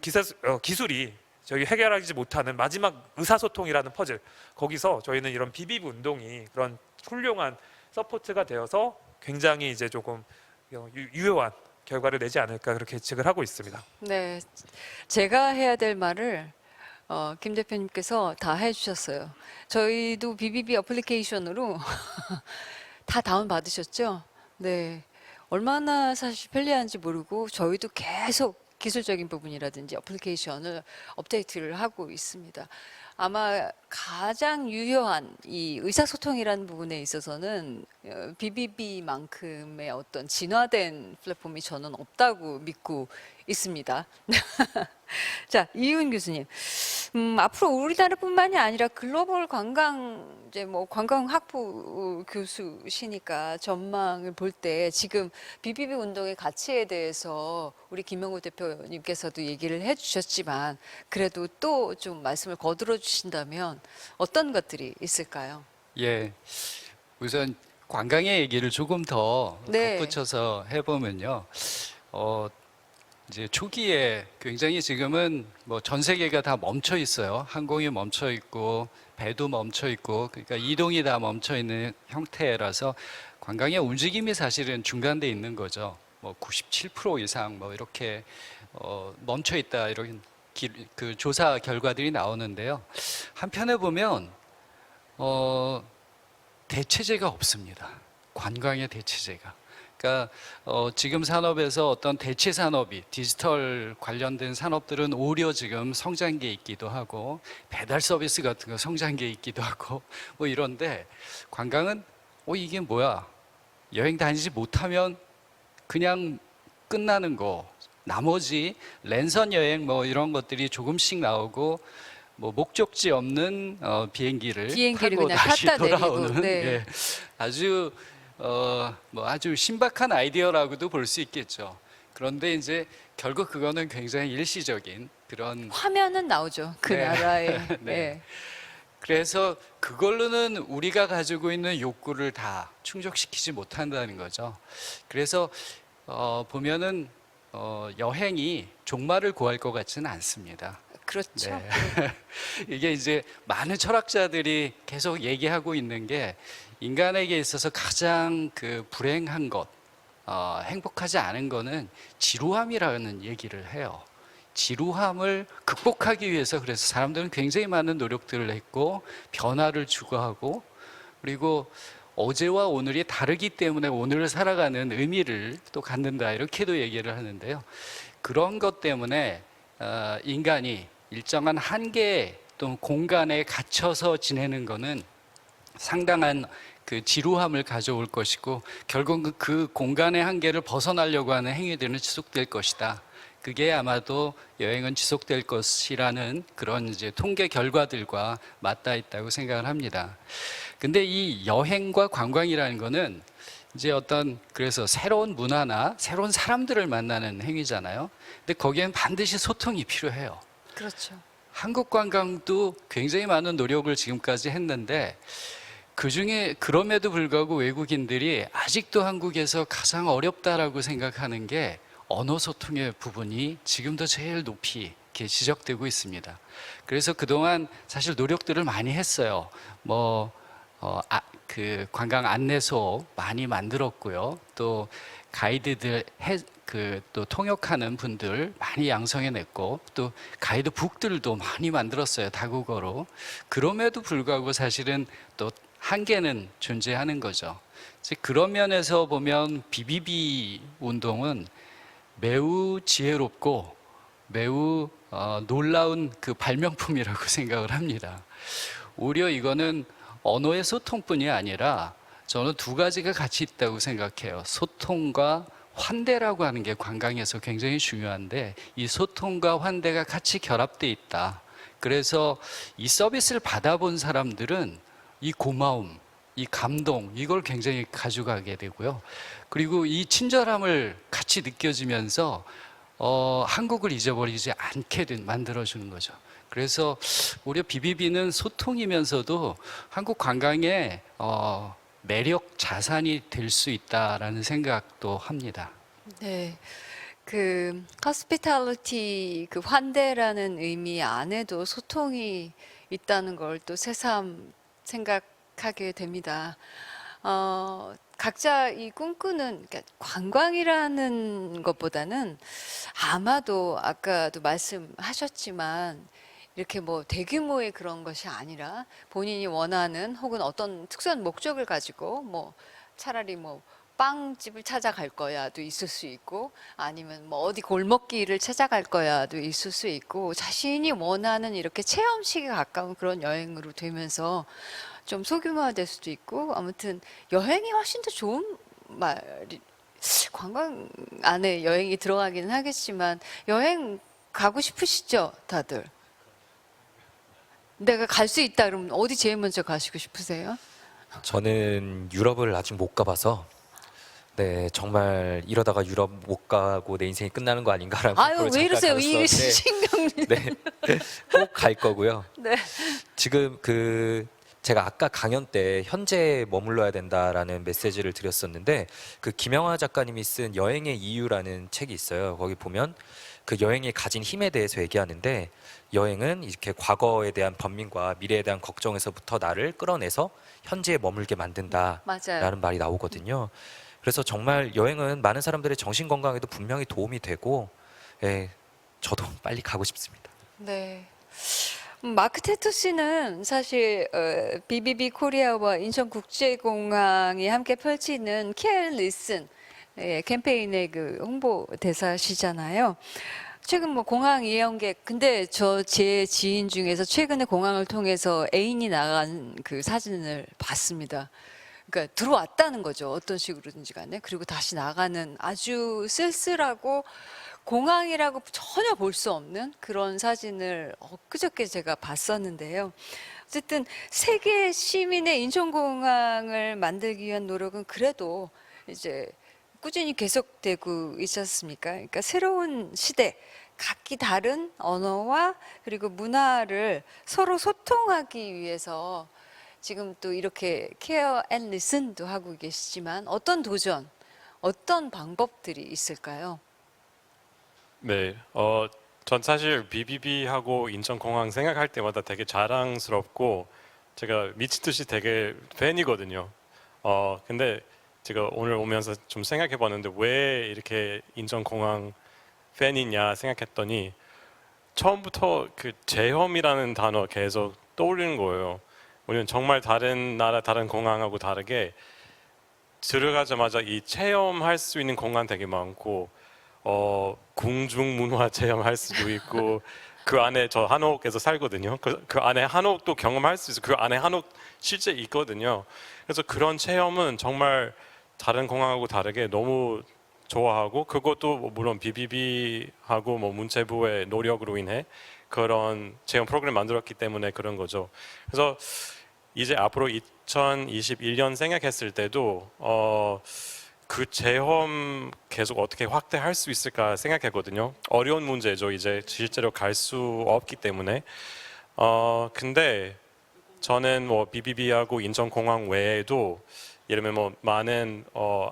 기술이 저희 해결하지 못하는 마지막 의사소통이라는 퍼즐, 거기서 저희는 이런 비비브 운동이 그런 훌륭한 서포트가 되어서 굉장히 이제 조금 유효한 결과를 내지 않을까 그렇게 예측을 하고 있습니다.
네, 제가 해야 될 말을 김 대표님께서 다 해주셨어요. 저희도 BBB 어플리케이션으로 다 다운 받으셨죠? 네, 얼마나 사실 편리한지 모르고 저희도 계속 기술적인 부분이라든지 어플리케이션을 업데이트를 하고 있습니다. 아마 가장 유효한 이 의사소통이라는 부분에 있어서는 BBB만큼의 어떤 진화된 플랫폼이 저는 없다고 믿고 있습니다. 자, 이윤 교수님. 앞으로 우리나라뿐만이 아니라 글로벌 관광, 이제 뭐 관광학부 교수시니까 전망을 볼 때 지금 BBB 운동의 가치에 대해서 우리 김영우 대표님께서도 얘기를 해주셨지만 그래도 또 좀 말씀을 거들어 주신다면 어떤 것들이 있을까요?
예, 우선 관광의 얘기를 조금 더
네.
덧붙여서 해보면요. 이제 초기에 굉장히 지금은 뭐 전 세계가 다 멈춰 있어요. 항공이 멈춰 있고 배도 멈춰 있고 그러니까 이동이 다 멈춰 있는 형태라서 관광의 움직임이 사실은 중단돼 있는 거죠. 뭐 97% 이상 뭐 이렇게 멈춰 있다 이런 그 조사 결과들이 나오는데요. 한편에 보면 대체제가 없습니다. 관광의 대체제가. 그러니까 지금 산업에서 어떤 대체 산업이 디지털 관련된 산업들은 오히려 지금 성장기에 있기도 하고 배달 서비스 같은 거 성장기에 있기도 하고 뭐 이런데 관광은 이게 뭐야? 여행 다니지 못하면 그냥 끝나는 거. 나머지 랜선 여행 뭐 이런 것들이 조금씩 나오고 뭐 목적지 없는 비행기를 타고
그냥
다시
탔다 내리고,
돌아오는
네.
예, 아주 뭐 아주 신박한 아이디어라고도 볼 수 있겠죠. 그런데 이제 결국 그거는 굉장히 일시적인 그런
화면은 나오죠. 그
네.
나라에.
네.
예.
그래서 그걸로는 우리가 가지고 있는 욕구를 다 충족시키지 못한다는 거죠. 그래서 보면은 여행이 종말을 구할 것 같지는 않습니다.
그렇죠.
네. 이게 이제 많은 철학자들이 계속 얘기하고 있는 게 인간에게 있어서 가장 그 불행한 것, 행복하지 않은 거는 지루함이라는 얘기를 해요. 지루함을 극복하기 위해서 그래서 사람들은 굉장히 많은 노력들을 했고 변화를 추구하고 그리고 어제와 오늘이 다르기 때문에 오늘을 살아가는 의미를 또 갖는다 이렇게도 얘기를 하는데요. 그런 것 때문에 인간이 일정한 한계 또 공간에 갇혀서 지내는 거는 상당한 그 지루함을 가져올 것이고 결국은 그 공간의 한계를 벗어나려고 하는 행위들은 지속될 것이다. 그게 아마도 여행은 지속될 것이라는 그런 이제 통계 결과들과 맞닿아 있다고 생각을 합니다. 근데 이 여행과 관광이라는 거는 이제 어떤 그래서 새로운 문화나 새로운 사람들을 만나는 행위잖아요. 근데 거기엔 반드시 소통이 필요해요.
그렇죠.
한국 관광도 굉장히 많은 노력을 지금까지 했는데 그중에 그럼에도 불구하고 외국인들이 아직도 한국에서 가장 어렵다라고 생각하는 게 언어 소통의 부분이 지금도 제일 높이 이렇게 지적되고 있습니다. 그래서 그동안 사실 노력들을 많이 했어요. 그 관광 안내소 많이 만들었고요. 또 가이드들 또 통역하는 분들 많이 양성해냈고 또 가이드북들도 많이 만들었어요. 다국어로. 그럼에도 불구하고 사실은 또 한계는 존재하는 거죠. 그런 면에서 보면 BBB 운동은 매우 지혜롭고 매우 놀라운 그 발명품이라고 생각을 합니다. 오히려 이거는 언어의 소통뿐이 아니라 저는 두 가지가 같이 있다고 생각해요. 소통과 환대라고 하는 게 관광에서 굉장히 중요한데 이 소통과 환대가 같이 결합돼 있다. 그래서 이 서비스를 받아본 사람들은 이 고마움, 이 감동 이걸 굉장히 가져가게 되고요. 그리고 이 친절함을 같이 느껴지면서 한국을 잊어버리지 않게 만들어주는 거죠. 그래서 오히려 BBB는 소통이면서도 한국 관광의 매력 자산이 될 수 있다라는 생각도 합니다.
네. 그 hospitality 그 환대라는 의미 안에도 소통이 있다는 걸 또 새삼 생각하게 됩니다. 각자 이 꿈꾸는 그러니까 관광이라는 것보다는 아마도 아까도 말씀하셨지만 이렇게 뭐 대규모의 그런 것이 아니라 본인이 원하는 혹은 어떤 특수한 목적을 가지고 뭐 차라리 뭐 빵집을 찾아갈 거야도 있을 수 있고 아니면 뭐 어디 골목길을 찾아갈 거야도 있을 수 있고 자신이 원하는 이렇게 체험식에 가까운 그런 여행으로 되면서 좀 소규모화될 수도 있고 아무튼 여행이 훨씬 더 좋은 말이 관광 안에 여행이 들어가기는 하겠지만 여행 가고 싶으시죠, 다들? 내가 갈 수 있다 그러면 어디 제일 먼저 가시고 싶으세요?
저는 유럽을 아직 못 가봐서 네 정말 이러다가 유럽 못 가고 내 인생이 끝나는 거 아닌가라고
아유
앞으로
왜 이러세요?
잠깐
이게
가봤었는데
신경
네, 꼭 갈 거고요.
네.
지금 제가 아까 강연 때 현재에 머물러야 된다라는 메시지를 드렸었는데 그 김영하 작가님이 쓴 여행의 이유라는 책이 있어요. 거기 보면 그 여행이 가진 힘에 대해서 얘기하는데 여행은 이렇게 과거에 대한 번민과 미래에 대한 걱정에서부터 나를 끌어내서 현재에 머물게 만든다라는
맞아요.
말이 나오거든요. 그래서 정말 여행은 많은 사람들의 정신 건강에도 분명히 도움이 되고 예, 저도 빨리 가고 싶습니다.
네. 마크 테토 씨는 사실 BBB 코리아와 인천국제공항이 함께 펼치는 Care Listen 캠페인의 그 홍보 대사시잖아요. 최근 뭐 공항 이용객 근데 제 지인 중에서 최근에 공항을 통해서 애인이 나간 그 사진을 봤습니다. 그러니까 들어왔다는 거죠. 어떤 식으로든지 간에. 그리고 다시 나가는 아주 쓸쓸하고 공항이라고 전혀 볼 수 없는 그런 사진을 엊그저께 제가 봤었는데요. 어쨌든 세계 시민의 인천공항을 만들기 위한 노력은 그래도 이제 꾸준히 계속되고 있지 않습니까? 그러니까 새로운 시대, 각기 다른 언어와 그리고 문화를 서로 소통하기 위해서 지금 또 이렇게 케어 앤 리슨도 하고 계시지만 어떤 도전, 어떤 방법들이 있을까요?
네, 전 사실 BBB하고 인천공항 생각할 때마다 되게 자랑스럽고 제가 미친 듯이 되게 팬이거든요. 근데 제가 오늘 오면서 좀 생각해봤는데 왜 이렇게 인천공항 팬이냐 생각했더니 처음부터 그 체험이라는 단어 계속 떠올리는 거예요. 우리는 정말 다른 나라, 다른 공항하고 다르게 들어가자마자 이 체험할 수 있는 공간 되게 많고 궁중 문화 체험할 수도 있고 그 안에 저 한옥에서 살거든요. 그 안에 한옥도 경험할 수 있어요. 그 안에 한옥 실제 있거든요. 그래서 그런 체험은 정말 다른 공항하고 다르게 너무 좋아하고 그것도 뭐 물론 BBB하고 뭐 문체부의 노력으로 인해 그런 체험 프로그램 만들었기 때문에 그런 거죠. 그래서 이제 앞으로 2021년 생각했을 때도 그 체험 계속 어떻게 확대할 수 있을까 생각했거든요. 어려운 문제죠. 이제 실제로 갈 수 없기 때문에. 근데 저는 뭐 BBB하고 인천공항 외에도 예를 들면 뭐 많은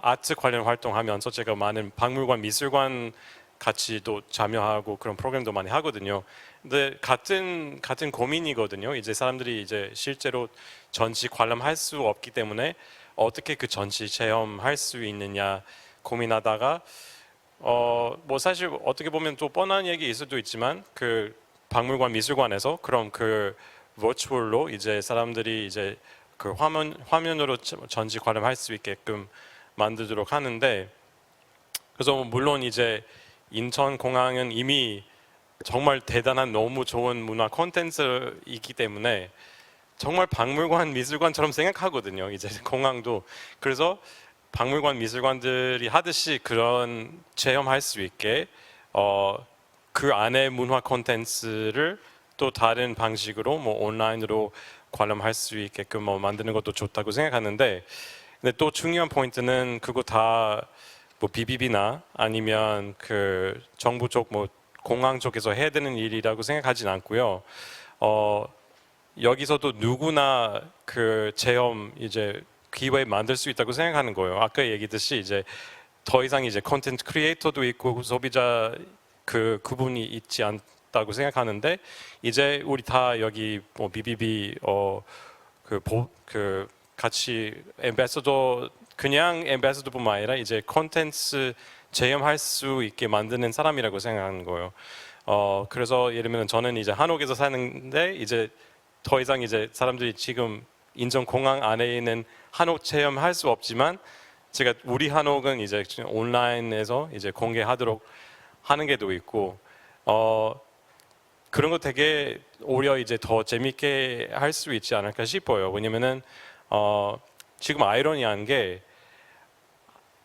아트 관련 활동하면서 제가 많은 박물관, 미술관 같이 또 참여하고 그런 프로그램도 많이 하거든요. 근데 같은 고민이거든요. 이제 사람들이 이제 실제로 전시 관람할 수 없기 때문에 어떻게 그 전시 체험할 수 있느냐 고민하다가 뭐 사실 어떻게 보면 또 뻔한 얘기일 수도 있지만 그 박물관, 미술관에서 그럼 그 버추얼로 이제 사람들이 이제 그 화면으로 전시 관람할 수 있게끔 만들도록 하는데 그래서 물론 이제 인천공항은 이미 정말 대단한 너무 좋은 문화 콘텐츠이기 때문에 정말 박물관, 미술관처럼 생각하거든요. 이제 공항도 그래서 박물관, 미술관들이 하듯이 그런 체험할 수 있게 그 안에 문화 콘텐츠를 또 다른 방식으로 뭐 온라인으로 관람할 수 있게끔 뭐 만드는 것도 좋다고 생각하는데 근데 또 중요한 포인트는 그거 다 뭐 BBB나 아니면 그 정부 쪽 뭐 공항 쪽에서 해야 되는 일이라고 생각하진 않고요. 여기서도 누구나 그 체험 이제 기회 만들 수 있다고 생각하는 거예요. 아까 얘기했듯이 이제 더 이상 이제 콘텐츠 크리에이터도 있고 소비자 그 구분이 있지 않다고 생각하는데 이제 우리 다 여기 뭐 BBB 그 같이 앰베서더 그냥 앰베서더뿐만 아니라 이제 콘텐츠 체험할 수 있게 만드는 사람이라고 생각하는 거예요. 그래서 예를 들면 저는 이제 한옥에서 사는데 이제 더 이상 이제 사람들이 지금 인천공항 안에 있는 한옥 체험할 수 없지만 제가 우리 한옥은 이제 온라인에서 이제 공개하도록 하는 게도 있고 그런 거 되게 오히려 이제 더 재밌게 할 수 있지 않을까 싶어요. 왜냐면은 지금 아이러니한 게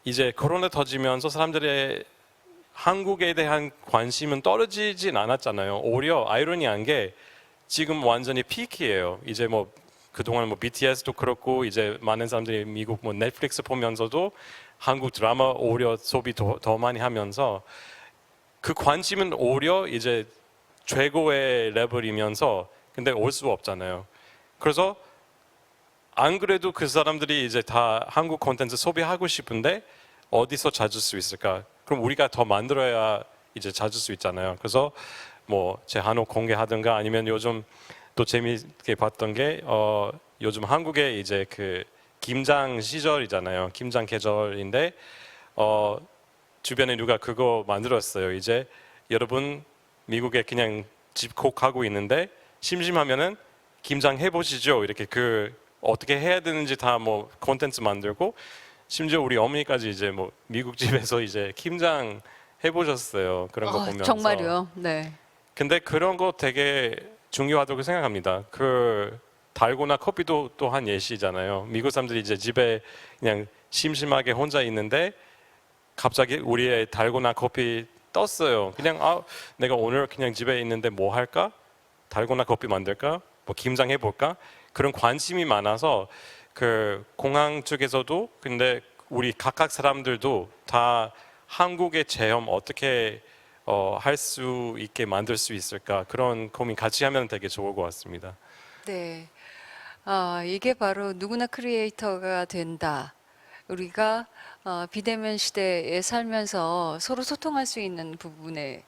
이제 코로나 터지면서 사람들의 한국에 대한 관심은 떨어지진 않았잖아요. 오히려 아이러니한 게 지금 완전히 피크예요. 이제 뭐 그동안 뭐 BTS도 그렇고 이제 많은 사람들이 미국 뭐 넷플릭스 보면서도 한국 드라마 오히려 소비 더 많이 하면서 그 관심은 오히려 이제 최고의 레벨이면서 근데 올 수 없잖아요. 그래서 안 그래도 그 사람들이 이제 다 한국 콘텐츠 소비하고 싶은데 어디서 찾을 수 있을까? 그럼 우리가 더 만들어야 이제 찾을 수 있잖아요. 그래서 뭐 제 한옥 공개하든가 아니면 요즘 또 재미있게 봤던 게 요즘 한국에 이제 그 김장 시절이잖아요. 김장 계절인데 주변에 누가 그거 만들었어요. 이제 여러분 미국에 그냥 집콕하고 있는데 심심하면은 김장 해보시죠. 이렇게 그 어떻게 해야 되는지 다 뭐 콘텐츠 만들고 심지어 우리 어머니까지 이제 뭐 미국 집에서 이제 김장 해보셨어요. 그런 거 보면서.
정말요? 네.
근데 그런 거 되게 중요하다고 생각합니다. 그 달고나 커피도 또 한 예시잖아요. 미국 사람들이 이제 집에 그냥 심심하게 혼자 있는데 갑자기 우리의 달고나 커피 떴어요. 그냥 내가 오늘 그냥 집에 있는데 뭐 할까? 달고나 커피 만들까? 뭐 김장 해볼까? 그런 관심이 많아서 그 공항 쪽에서도 근데 우리 각각 사람들도 다 한국의 체험 어떻게 할 수 있게 만들 수 있을까 그런 고민 같이 하면 되게 좋을 것 같습니다.
네. 이게 바로 누구나 크리에이터가 된다. 우리가 비대면 시대에 살면서 서로 소통할 수 있는 부분에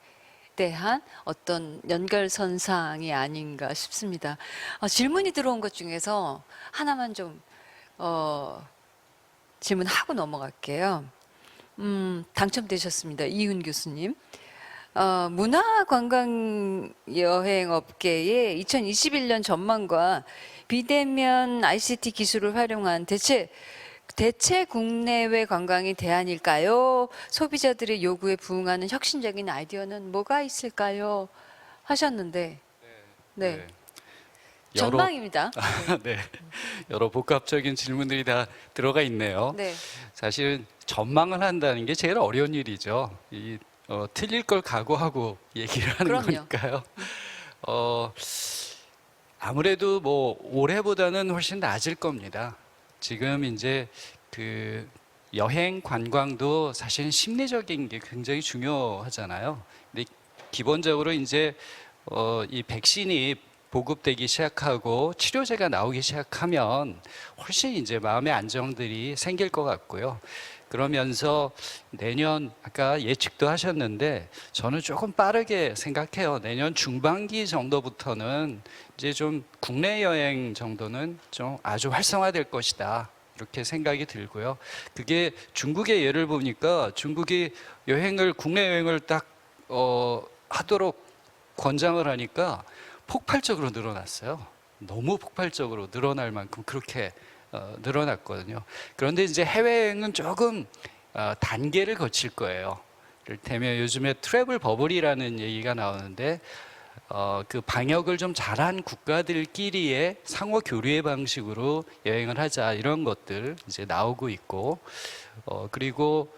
대한 어떤 연결선상이 아닌가 싶습니다. 질문이 들어온 것 중에서 하나만 좀 질문하고 넘어갈게요. 당첨되셨습니다. 이윤 교수님. 문화관광여행업계의 2021년 전망과 비대면 ICT 기술을 활용한 대체 국내외 관광이 대안일까요? 소비자들의 요구에 부응하는 혁신적인 아이디어는 뭐가 있을까요? 하셨는데, 네. 전망입니다.
네. 여러 복합적인 질문들이 다 들어가 있네요.
네.
사실은 전망을 한다는 게 제일 어려운 일이죠. 틀릴 걸 각오하고 얘기를 하는
그럼요.
거니까요. 아무래도 뭐 올해보다는 훨씬 낮을 겁니다. 지금 이제 그 여행 관광도 사실 심리적인 게 굉장히 중요하잖아요. 근데 기본적으로 이제 이 백신이 보급되기 시작하고 치료제가 나오기 시작하면 훨씬 이제 마음의 안정들이 생길 것 같고요. 그러면서 내년 아까 예측도 하셨는데 저는 조금 빠르게 생각해요. 내년 중반기 정도부터는 이제 좀 국내 여행 정도는 좀 아주 활성화될 것이다. 이렇게 생각이 들고요. 그게 중국의 예를 보니까 중국이 국내 여행을 딱 하도록 권장을 하니까 폭발적으로 늘어났어요. 너무 폭발적으로 늘어날 만큼 그렇게 늘어났거든요. 그런데 이제 해외여행은 조금 단계를 거칠 거예요. 이를테면 요즘에 트래블 버블이라는 얘기가 나오는데 그 방역을 좀 잘한 국가들끼리의 상호 교류의 방식으로 여행을 하자 이런 것들 이제 나오고 있고 그리고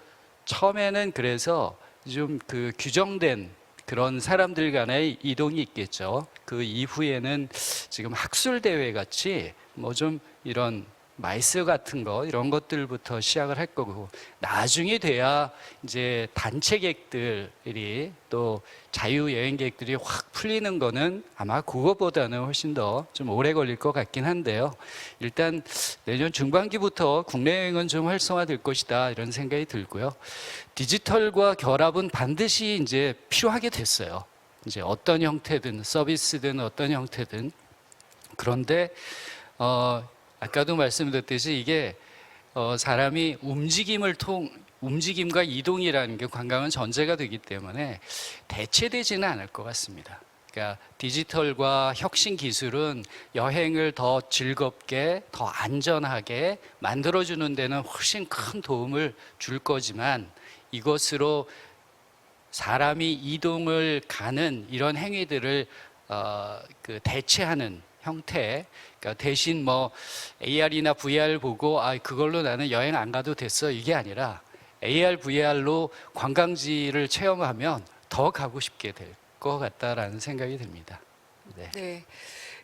처음에는 그래서 좀 그 규정된 그런 사람들 간의 이동이 있겠죠. 그 이후에는 지금 학술 대회 같이 뭐 좀 이런 마이스 같은 거 이런 것들부터 시작을 할 거고 나중에 돼야 이제 단체객들이 또 자유여행객들이 확 풀리는 거는 아마 그거보다는 훨씬 더 좀 오래 걸릴 것 같긴 한데요. 일단 내년 중반기부터 국내 여행은 좀 활성화될 것이다 이런 생각이 들고요. 디지털과 결합은 반드시 이제 필요하게 됐어요. 이제 어떤 형태든 서비스든 어떤 형태든 그런데 아까도 말씀드렸듯이 이게 사람이 움직임과 이동이라는 게 관광은 전제가 되기 때문에 대체되지는 않을 것 같습니다. 그러니까 디지털과 혁신 기술은 여행을 더 즐겁게, 더 안전하게 만들어주는 데는 훨씬 큰 도움을 줄 거지만 이것으로 사람이 이동을 가는 이런 행위들을 대체하는 형태, 그러니까 대신 뭐 AR이나 VR 보고 그걸로 나는 여행 안 가도 됐어 이게 아니라 AR, VR로 관광지를 체험하면 더 가고 싶게 될 것 같다라는 생각이 듭니다. 네.
네.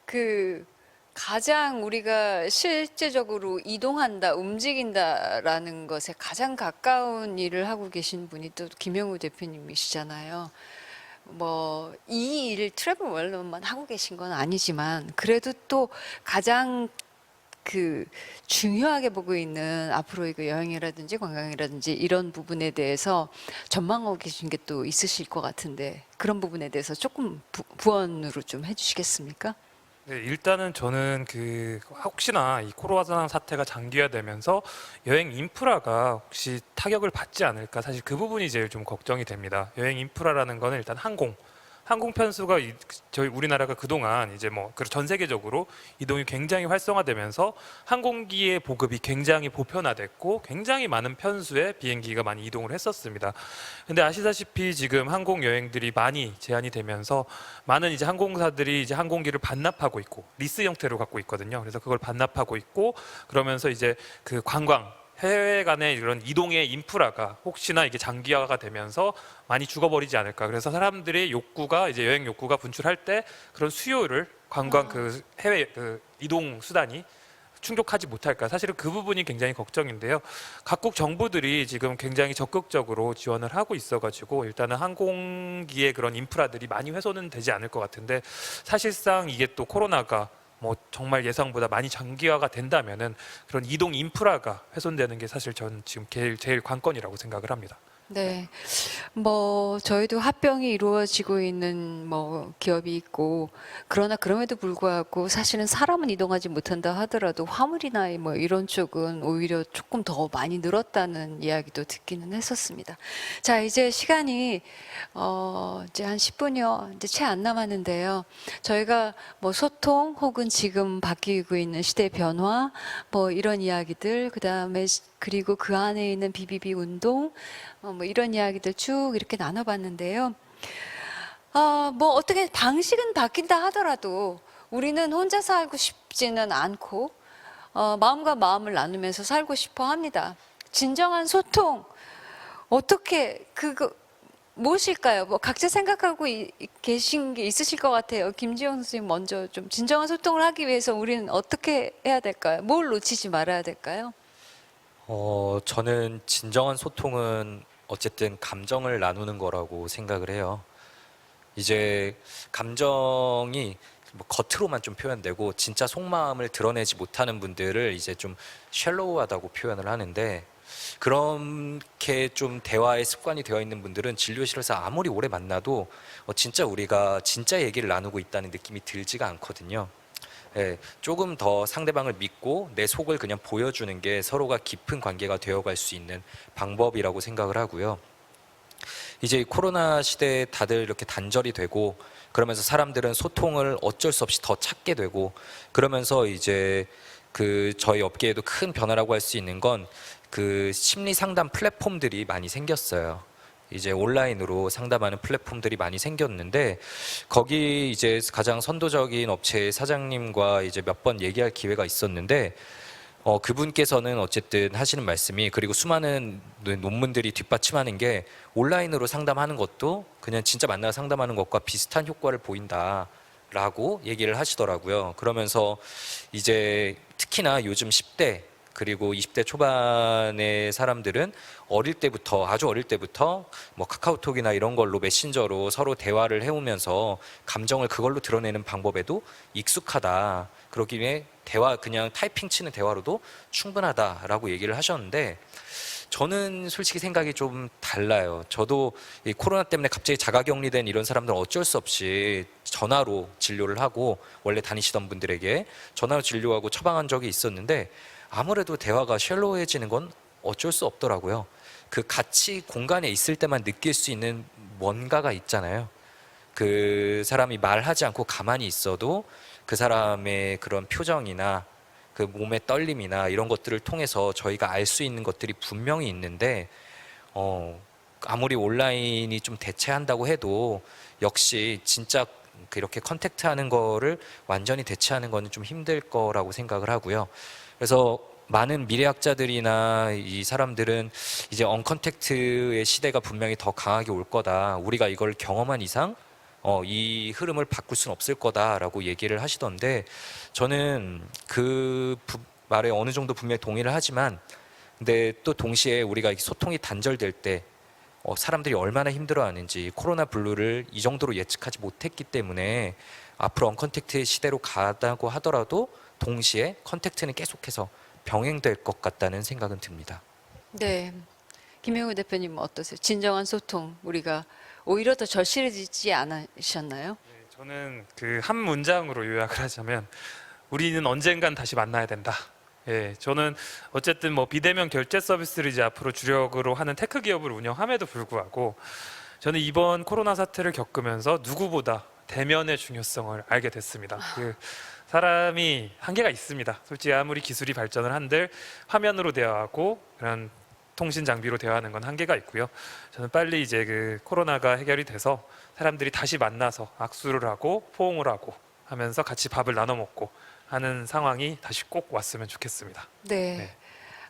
그 가장 우리가 실제적으로 이동한다, 움직인다라는 것에 가장 가까운 일을 하고 계신 분이 또 김영우 대표님이시잖아요. 뭐 이 일 트래블 웰런만 하고 계신 건 아니지만 그래도 또 가장 그 중요하게 보고 있는 앞으로 이거 여행이라든지 관광이라든지 이런 부분에 대해서 전망하고 계신 게 또 있으실 것 같은데 그런 부분에 대해서 조금 부언으로 좀 해주시겠습니까?
네, 일단은 저는 혹시나 이 코로나 사태가 장기화되면서 여행 인프라가 혹시 타격을 받지 않을까, 사실 그 부분이 제일 좀 걱정이 됩니다. 여행 인프라라는 거는 일단 항공 편수가 저희 우리나라가 그동안 이제 뭐 전 세계적으로 이동이 굉장히 활성화되면서 항공기의 보급이 굉장히 보편화됐고 굉장히 많은 편수의 비행기가 많이 이동을 했었습니다. 근데 아시다시피 지금 항공 여행들이 많이 제한이 되면서 많은 이제 항공사들이 이제 항공기를 반납하고 있고 리스 형태로 갖고 있거든요. 그래서 그걸 반납하고 있고 그러면서 이제 그 관광 해외 간의 이런 이동의 인프라가 혹시나 이게 장기화가 되면서 많이 죽어버리지 않을까. 그래서 사람들의 욕구가 이제 여행 욕구가 분출할 때 그런 수요를 관광 그 해외 그 이동 수단이 충족하지 못할까. 사실은 그 부분이 굉장히 걱정인데요. 각국 정부들이 지금 굉장히 적극적으로 지원을 하고 있어가지고 일단은 항공기의 그런 인프라들이 많이 훼손은 되지 않을 것 같은데 사실상 이게 또 코로나가 뭐 정말 예상보다 많이 장기화가 된다면은 그런 이동 인프라가 훼손되는 게 사실 전 지금 제일 관건이라고 생각을 합니다.
네. 뭐 저희도 합병이 이루어지고 있는 뭐 기업이 있고 그러나 그럼에도 불구하고 사실은 사람은 이동하지 못한다 하더라도 화물이나 뭐 이런 쪽은 오히려 조금 더 많이 늘었다는 이야기도 듣기는 했었습니다. 자, 이제 시간이 이제 한 10분여 이제 채 안 남았는데요. 저희가 뭐 소통 혹은 지금 바뀌고 있는 시대 변화 뭐 이런 이야기들 그다음에 그리고 그 안에 있는 BBB 운동 뭐 이런 이야기들 쭉 이렇게 나눠봤는데요. 뭐 어떻게 방식은 바뀐다 하더라도 우리는 혼자 살고 싶지는 않고 마음과 마음을 나누면서 살고 싶어 합니다. 진정한 소통 어떻게 무엇일까요? 뭐 각자 생각하고 계신 게 있으실 것 같아요. 김지영 선생님 먼저 좀 진정한 소통을 하기 위해서 우리는 어떻게 해야 될까요? 뭘 놓치지 말아야 될까요?
저는 진정한 소통은 어쨌든 감정을 나누는 거라고 생각을 해요. 이제 감정이 뭐 겉으로만 좀 표현되고 진짜 속마음을 드러내지 못하는 분들을 이제 좀 셜로우하다고 표현을 하는데 그렇게 좀 대화의 습관이 되어 있는 분들은 진료실에서 아무리 오래 만나도 진짜 우리가 진짜 얘기를 나누고 있다는 느낌이 들지가 않거든요. 예, 조금 더 상대방을 믿고 내 속을 그냥 보여주는 게 서로가 깊은 관계가 되어갈 수 있는 방법이라고 생각을 하고요. 이제 코로나 시대에 다들 이렇게 단절이 되고 그러면서 사람들은 소통을 어쩔 수 없이 더 찾게 되고 그러면서 이제 저희 업계에도 큰 변화라고 할 수 있는 건 심리 상담 플랫폼들이 많이 생겼어요. 이제 온라인으로 상담하는 플랫폼들이 많이 생겼는데 거기 이제 가장 선도적인 업체의 사장님과 이제 몇 번 얘기할 기회가 있었는데 그분께서는 어쨌든 하시는 말씀이 그리고 수많은 논문들이 뒷받침하는 게 온라인으로 상담하는 것도 그냥 진짜 만나서 상담하는 것과 비슷한 효과를 보인다라고 얘기를 하시더라고요. 그러면서 이제 특히나 요즘 10대 그리고 20대 초반의 사람들은 아주 어릴 때부터 뭐 카카오톡이나 이런 걸로 메신저로 서로 대화를 해오면서 감정을 그걸로 드러내는 방법에도 익숙하다. 그러기에 그냥 타이핑 치는 대화로도 충분하다라고 얘기를 하셨는데 저는 솔직히 생각이 좀 달라요. 저도 이 코로나 때문에 갑자기 자가격리된 이런 사람들은 어쩔 수 없이 전화로 진료를 하고 원래 다니시던 분들에게 전화로 진료하고 처방한 적이 있었는데 아무래도 대화가 셜로해지는 건 어쩔 수 없더라고요. 같이 공간에 있을 때만 느낄 수 있는 뭔가가 있잖아요. 그 사람이 말하지 않고 가만히 있어도 그 사람의 그런 표정이나 그 몸의 떨림이나 이런 것들을 통해서 저희가 알 수 있는 것들이 분명히 있는데 아무리 온라인이 좀 대체한다고 해도 역시 진짜 이렇게 컨택트하는 거를 완전히 대체하는 거는 좀 힘들 거라고 생각을 하고요. 그래서 많은 미래학자들이나 이 사람들은 이제 언컨택트의 시대가 분명히 더 강하게 올 거다. 우리가 이걸 경험한 이상 이 흐름을 바꿀 수는 없을 거다라고 얘기를 하시던데 저는 그 말에 어느 정도 분명히 동의를 하지만 근데 또 동시에 우리가 소통이 단절될 때 사람들이 얼마나 힘들어하는지 코로나 블루를 이 정도로 예측하지 못했기 때문에 앞으로 언컨택트의 시대로 가다고 하더라도 동시에 컨택트는 계속해서 병행될 것 같다는 생각은 듭니다.
네. 김영우 대표님 어떠세요? 진정한 소통 우리가 오히려 더 절실해지지 않으셨나요?
저는 그 한 문장으로 요약을 하자면 우리는 언젠간 다시 만나야 된다. 예, 저는 어쨌든 뭐 비대면 결제 서비스를 이제 앞으로 주력으로 하는 테크 기업을 운영함에도 불구하고 저는 이번 코로나 사태를 겪으면서 누구보다 대면의 중요성을 알게 됐습니다. 그 사람이 한계가 있습니다. 솔직히 아무리 기술이 발전을 한들 화면으로 대화하고 그런 통신 장비로 대화하는 건 한계가 있고요. 저는 빨리 이제 그 코로나가 해결이 돼서 사람들이 다시 만나서 악수를 하고 포옹을 하고 하면서 같이 밥을 나눠 먹고 하는 상황이 다시 꼭 왔으면 좋겠습니다.
네.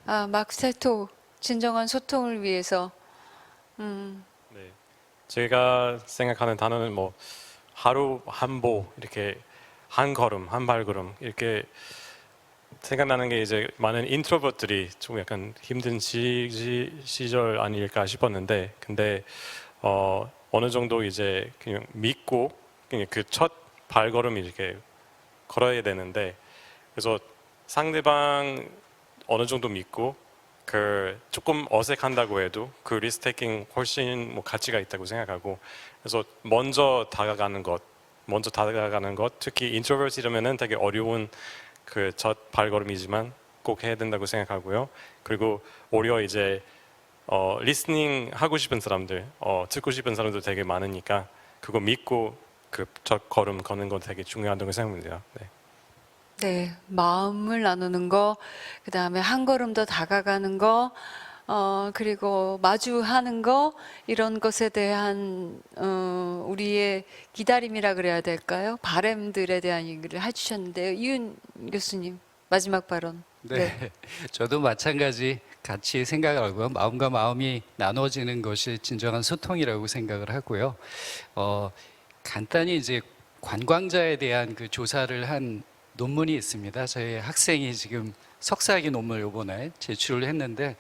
네.
마크 세토 진정한 소통을 위해서
네. 제가 생각하는 단어는 뭐 하루 한 보 이렇게 한 걸음 한 발걸음 이렇게 생각나는 게 이제 많은 인트로버트들이 좀 약간 힘든 시절 아닐까 싶었는데 근데 어느 정도 이제 그냥 믿고 그냥 그 첫 발걸음이 이렇게 걸어야 되는데 그래서 상대방 어느 정도 믿고 그 조금 어색한다고 해도 그 리스크 테이킹 훨씬 뭐 가치가 있다고 생각하고 그래서 먼저 다가가는 것 특히 인트로버트라면은 되게 어려운 그 첫 발걸음이지만 꼭 해야 된다고 생각하고요. 그리고 오히려 이제 리스닝 하고 싶은 사람들, 듣고 싶은 사람들 되게 많으니까 그거 믿고 그 첫 걸음 걷는 건 되게 중요하다고 생각합니다. 네.
네, 마음을 나누는 거, 그 다음에 한 걸음 더 다가가는 거, 그리고 마주하는 거, 이런 것에 대한, 우리의 기다림이라 그래야 될까요? 바램들에 대한 얘기를 해주셨는데요. 이윤 교수님, 마지막 발언.
네. 저도 마찬가지 같이 생각을 하고요. 마음과 마음이 나눠지는 것이 진정한 소통이라고 생각을 하고요. 간단히 이제 관광자에 대한 그 조사를 한 논문이 있습니다. 저희 학생이 지금 석사학위 논문을 이번에 제출을 했는데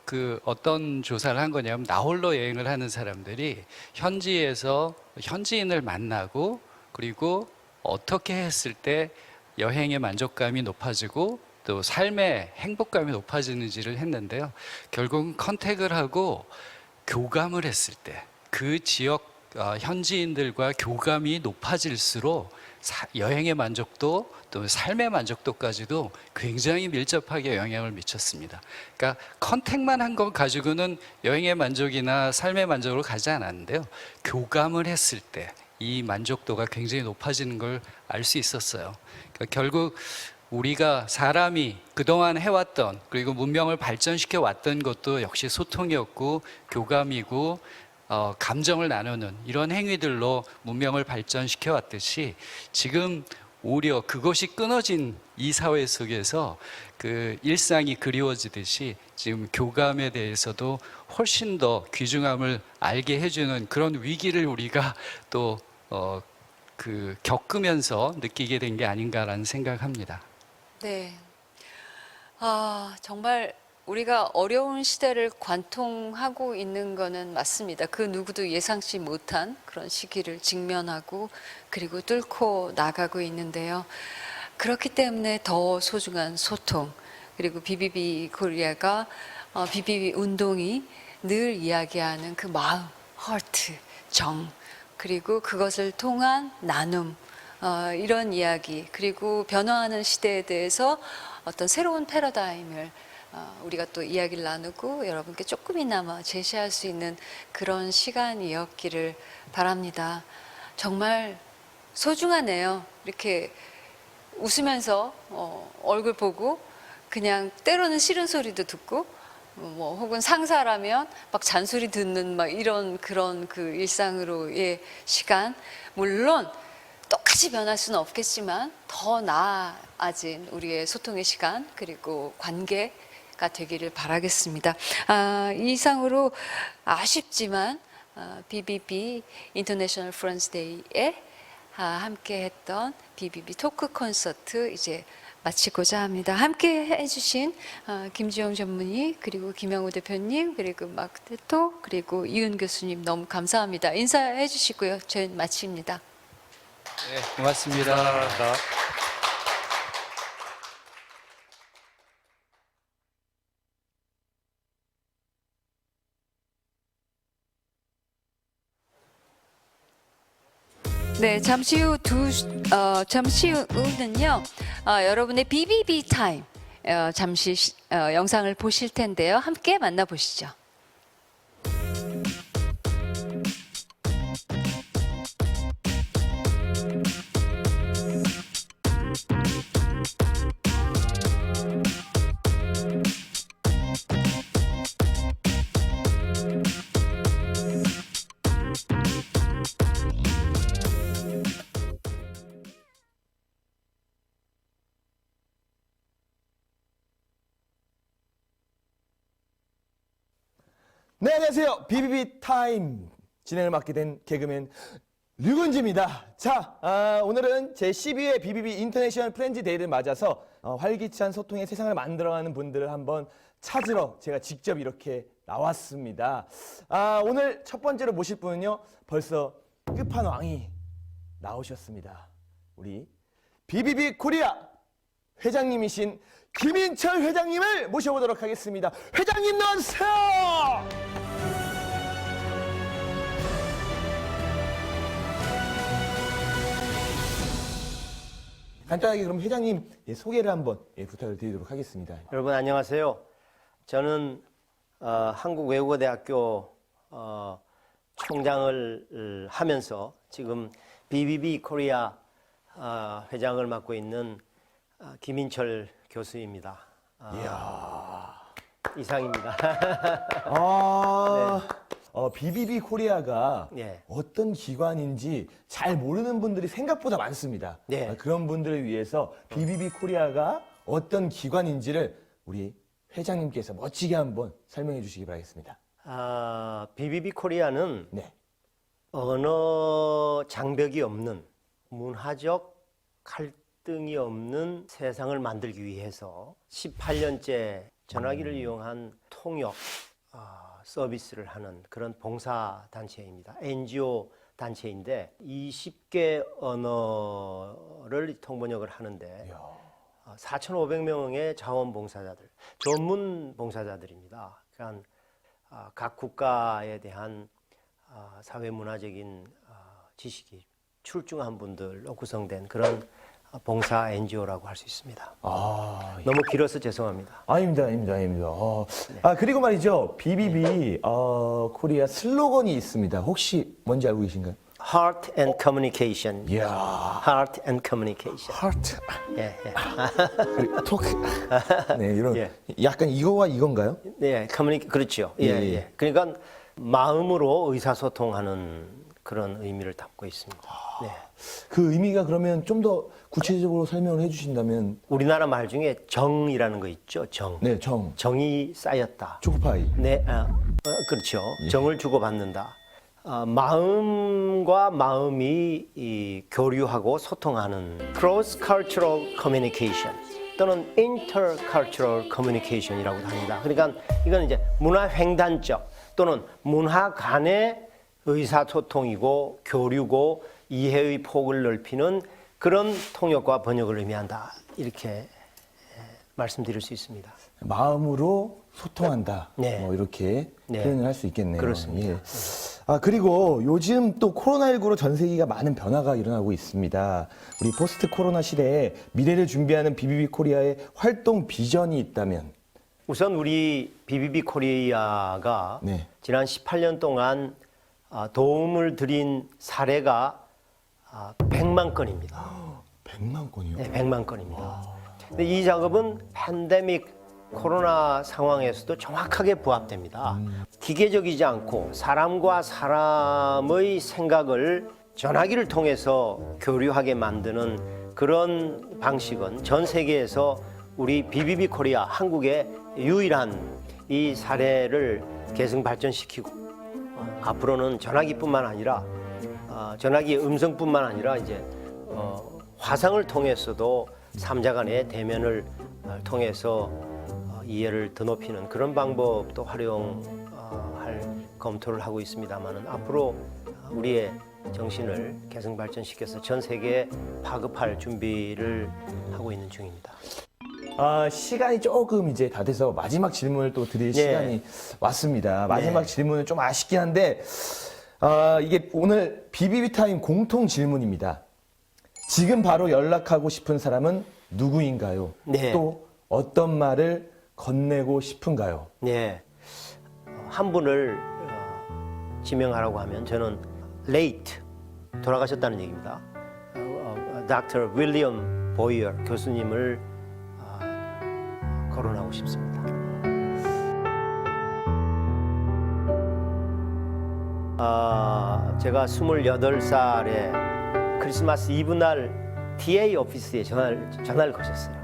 그 어떤 조사를 한 거냐면 나홀로 여행을 하는 사람들이 현지에서 현지인을 만나고 그리고 어떻게 했을 때 여행의 만족감이 높아지고 또 삶의 행복감이 높아지는지를 했는데요. 결국은 컨택을 하고 교감을 했을 때 그 지역 현지인들과 교감이 높아질수록 여행의 만족도 또 삶의 만족도까지도 굉장히 밀접하게 영향을 미쳤습니다. 그러니까 컨택만 한 것 가지고는 여행의 만족이나 삶의 만족으로 가지 않았는데요. 교감을 했을 때 이 만족도가 굉장히 높아지는 걸 알 수 있었어요. 그러니까 결국 우리가 사람이 그동안 해왔던 그리고 문명을 발전시켜 왔던 것도 역시 소통이었고 교감이고 감정을 나누는 이런 행위들로 문명을 발전시켜 왔듯이 지금 오히려 그것이 끊어진 이 사회 속에서 그 일상이 그리워지듯이 지금 교감에 대해서도 훨씬 더 귀중함을 알게 해주는 그런 위기를 우리가 또 겪으면서 느끼게 된 게 아닌가라는 생각합니다.
네. 정말 우리가 어려운 시대를 관통하고 있는 거는 맞습니다. 그 누구도 예상치 못한 그런 시기를 직면하고 그리고 뚫고 나가고 있는데요. 그렇기 때문에 더 소중한 소통, 그리고 BBB 코리아가 BBB 운동이 늘 이야기하는 그 마음, 허트, 정, 그리고 그것을 통한 나눔, 이런 이야기, 그리고 변화하는 시대에 대해서 어떤 새로운 패러다임을 우리가 또 이야기를 나누고 여러분께 조금이나마 제시할 수 있는 그런 시간이었기를 바랍니다. 정말 소중하네요. 이렇게 웃으면서 얼굴 보고 그냥 때로는 싫은 소리도 듣고 뭐 혹은 상사라면 막 잔소리 듣는 막 이런 그런 그 일상으로의 시간, 물론 똑같이 변할 수는 없겠지만 더 나아진 우리의 소통의 시간 그리고 관계가 되기를 바라겠습니다. 이상으로 아쉽지만 BBB 인터내셔널 프렌즈 데이에 함께 했던 BBB 토크 콘서트 이제 마치고자 합니다. 함께 해주신 김지영 전문의 그리고 김영우 대표님 그리고 마크 대토 그리고 이은 교수님 너무 감사합니다. 인사해 주시고요. 저희는 마칩니다.
네, 고맙습니다.
감사합니다.
네, 잠시 후는요, 여러분의 BBB 타임 잠시 영상을 보실 텐데요. 함께 만나보시죠.
네, 안녕하세요. BBB 타임 진행을 맡게 된 개그맨 류근지입니다. 자, 오늘은 제 12회 BBB 인터내셔널 프렌즈 데이를 맞아서 활기찬 소통의 세상을 만들어가는 분들을 한번 찾으러 제가 직접 이렇게 나왔습니다. 오늘 첫 번째로 모실 분은요, 벌써 끝판왕이 나오셨습니다. 우리 BBB 코리아 회장님이신 김인철 회장님을 모셔보도록 하겠습니다. 회장님 나와주세요! 간단하게 그럼 회장님 소개를 한번 부탁을 드리도록 하겠습니다.
여러분 안녕하세요. 저는 한국외국어대학교 총장을 하면서 지금 BBB 코리아 회장을 맡고 있는 김인철 교수입니다. 이상입니다.
BBB 코리아가
네.
어떤 기관인지 잘 모르는 분들이 생각보다 많습니다.
네.
그런 분들을 위해서 BBB 코리아가 어떤 기관인지를 우리 회장님께서 멋지게 한번 설명해 주시기 바라겠습니다.
BBB 코리아는
네.
언어 장벽이 없는 문화적 갈등이 없는 세상을 만들기 위해서 18년째 전화기를 이용한 통역 서비스를 하는 그런 봉사단체입니다. NGO 단체인데 20개 언어를 통번역을 하는데 4,500명의 자원봉사자들, 전문 봉사자들입니다. 그러니까 각 국가에 대한 사회문화적인 지식이 출중한 분들로 구성된 그런 봉사 NGO라고 할 수 있습니다. 너무 길어서 죄송합니다.
아닙니다. 그리고 말이죠. BBB 코리아 슬로건이 있습니다. 혹시 뭔지 알고 계신가요?
Heart and Communication.
이야.
Heart and Communication.
하트.
예.
그리고 토크. 네, 이런
예.
약간 이거와 이건가요?
네, 그렇죠. 예. 그러니까 마음으로 의사소통하는 그런 의미를 담고 있습니다. 네.
그 의미가 그러면 좀 더 구체적으로 설명을 해주신다면?
우리나라 말 중에 정이라는 거 있죠. 정.
네, 정.
정이 쌓였다.
초코파이.
네, 그렇죠. 정을 주고받는다. 마음과 마음이 교류하고 소통하는 Cross Cultural Communication 또는 Intercultural Communication이라고 합니다. 그러니까 이건 이제 문화 횡단적 또는 문화 간의 의사소통이고 교류고 이해의 폭을 넓히는 그런 통역과 번역을 의미한다. 이렇게 말씀드릴 수 있습니다.
마음으로 소통한다.
네.
뭐 이렇게
네.
표현을 할 수 있겠네요.
그렇습니다.
예. 그리고 요즘 또 코로나19로 전 세계가 많은 변화가 일어나고 있습니다. 우리 포스트 코로나 시대에 미래를 준비하는 BBB 코리아의 활동 비전이 있다면?
우선 우리 BBB 코리아가
네.
지난 18년 동안 도움을 드린 사례가 100만 건입니다.
100만 건이요?
네, 100만 건입니다. 근데 이 작업은 팬데믹 코로나 상황에서도 정확하게 부합됩니다. 기계적이지 않고 사람과 사람의 생각을 전화기를 통해서 교류하게 만드는 그런 방식은 전 세계에서 우리 BBB 코리아 한국의 유일한 이 사례를 계승 발전시키고 앞으로는 전화기뿐만 아니라 전화기 음성뿐만 아니라 이제 화상을 통해서도 삼자 간의 대면을 통해서 이해를 더 높이는 그런 방법도 활용할 검토를 하고 있습니다만은 앞으로 우리의 정신을 계승 발전시켜서 전 세계에 파급할 준비를 하고 있는 중입니다.
시간이 조금 이제 다 돼서 마지막 질문을 또 드릴 시간이 왔습니다. 마지막 질문은 좀 아쉽긴 한데 이게 오늘 BBB 타임 공통 질문입니다. 지금 바로 연락하고 싶은 사람은 누구인가요?
네.
또 어떤 말을 건네고 싶은가요?
네, 한 분을 지명하라고 하면 저는 late 돌아가셨다는 얘기입니다. Dr. 윌리엄 보이어 교수님을 거론하고 싶습니다. 제가 28살에 크리스마스 이브 날 TA 오피스에 전화를 거셨어요.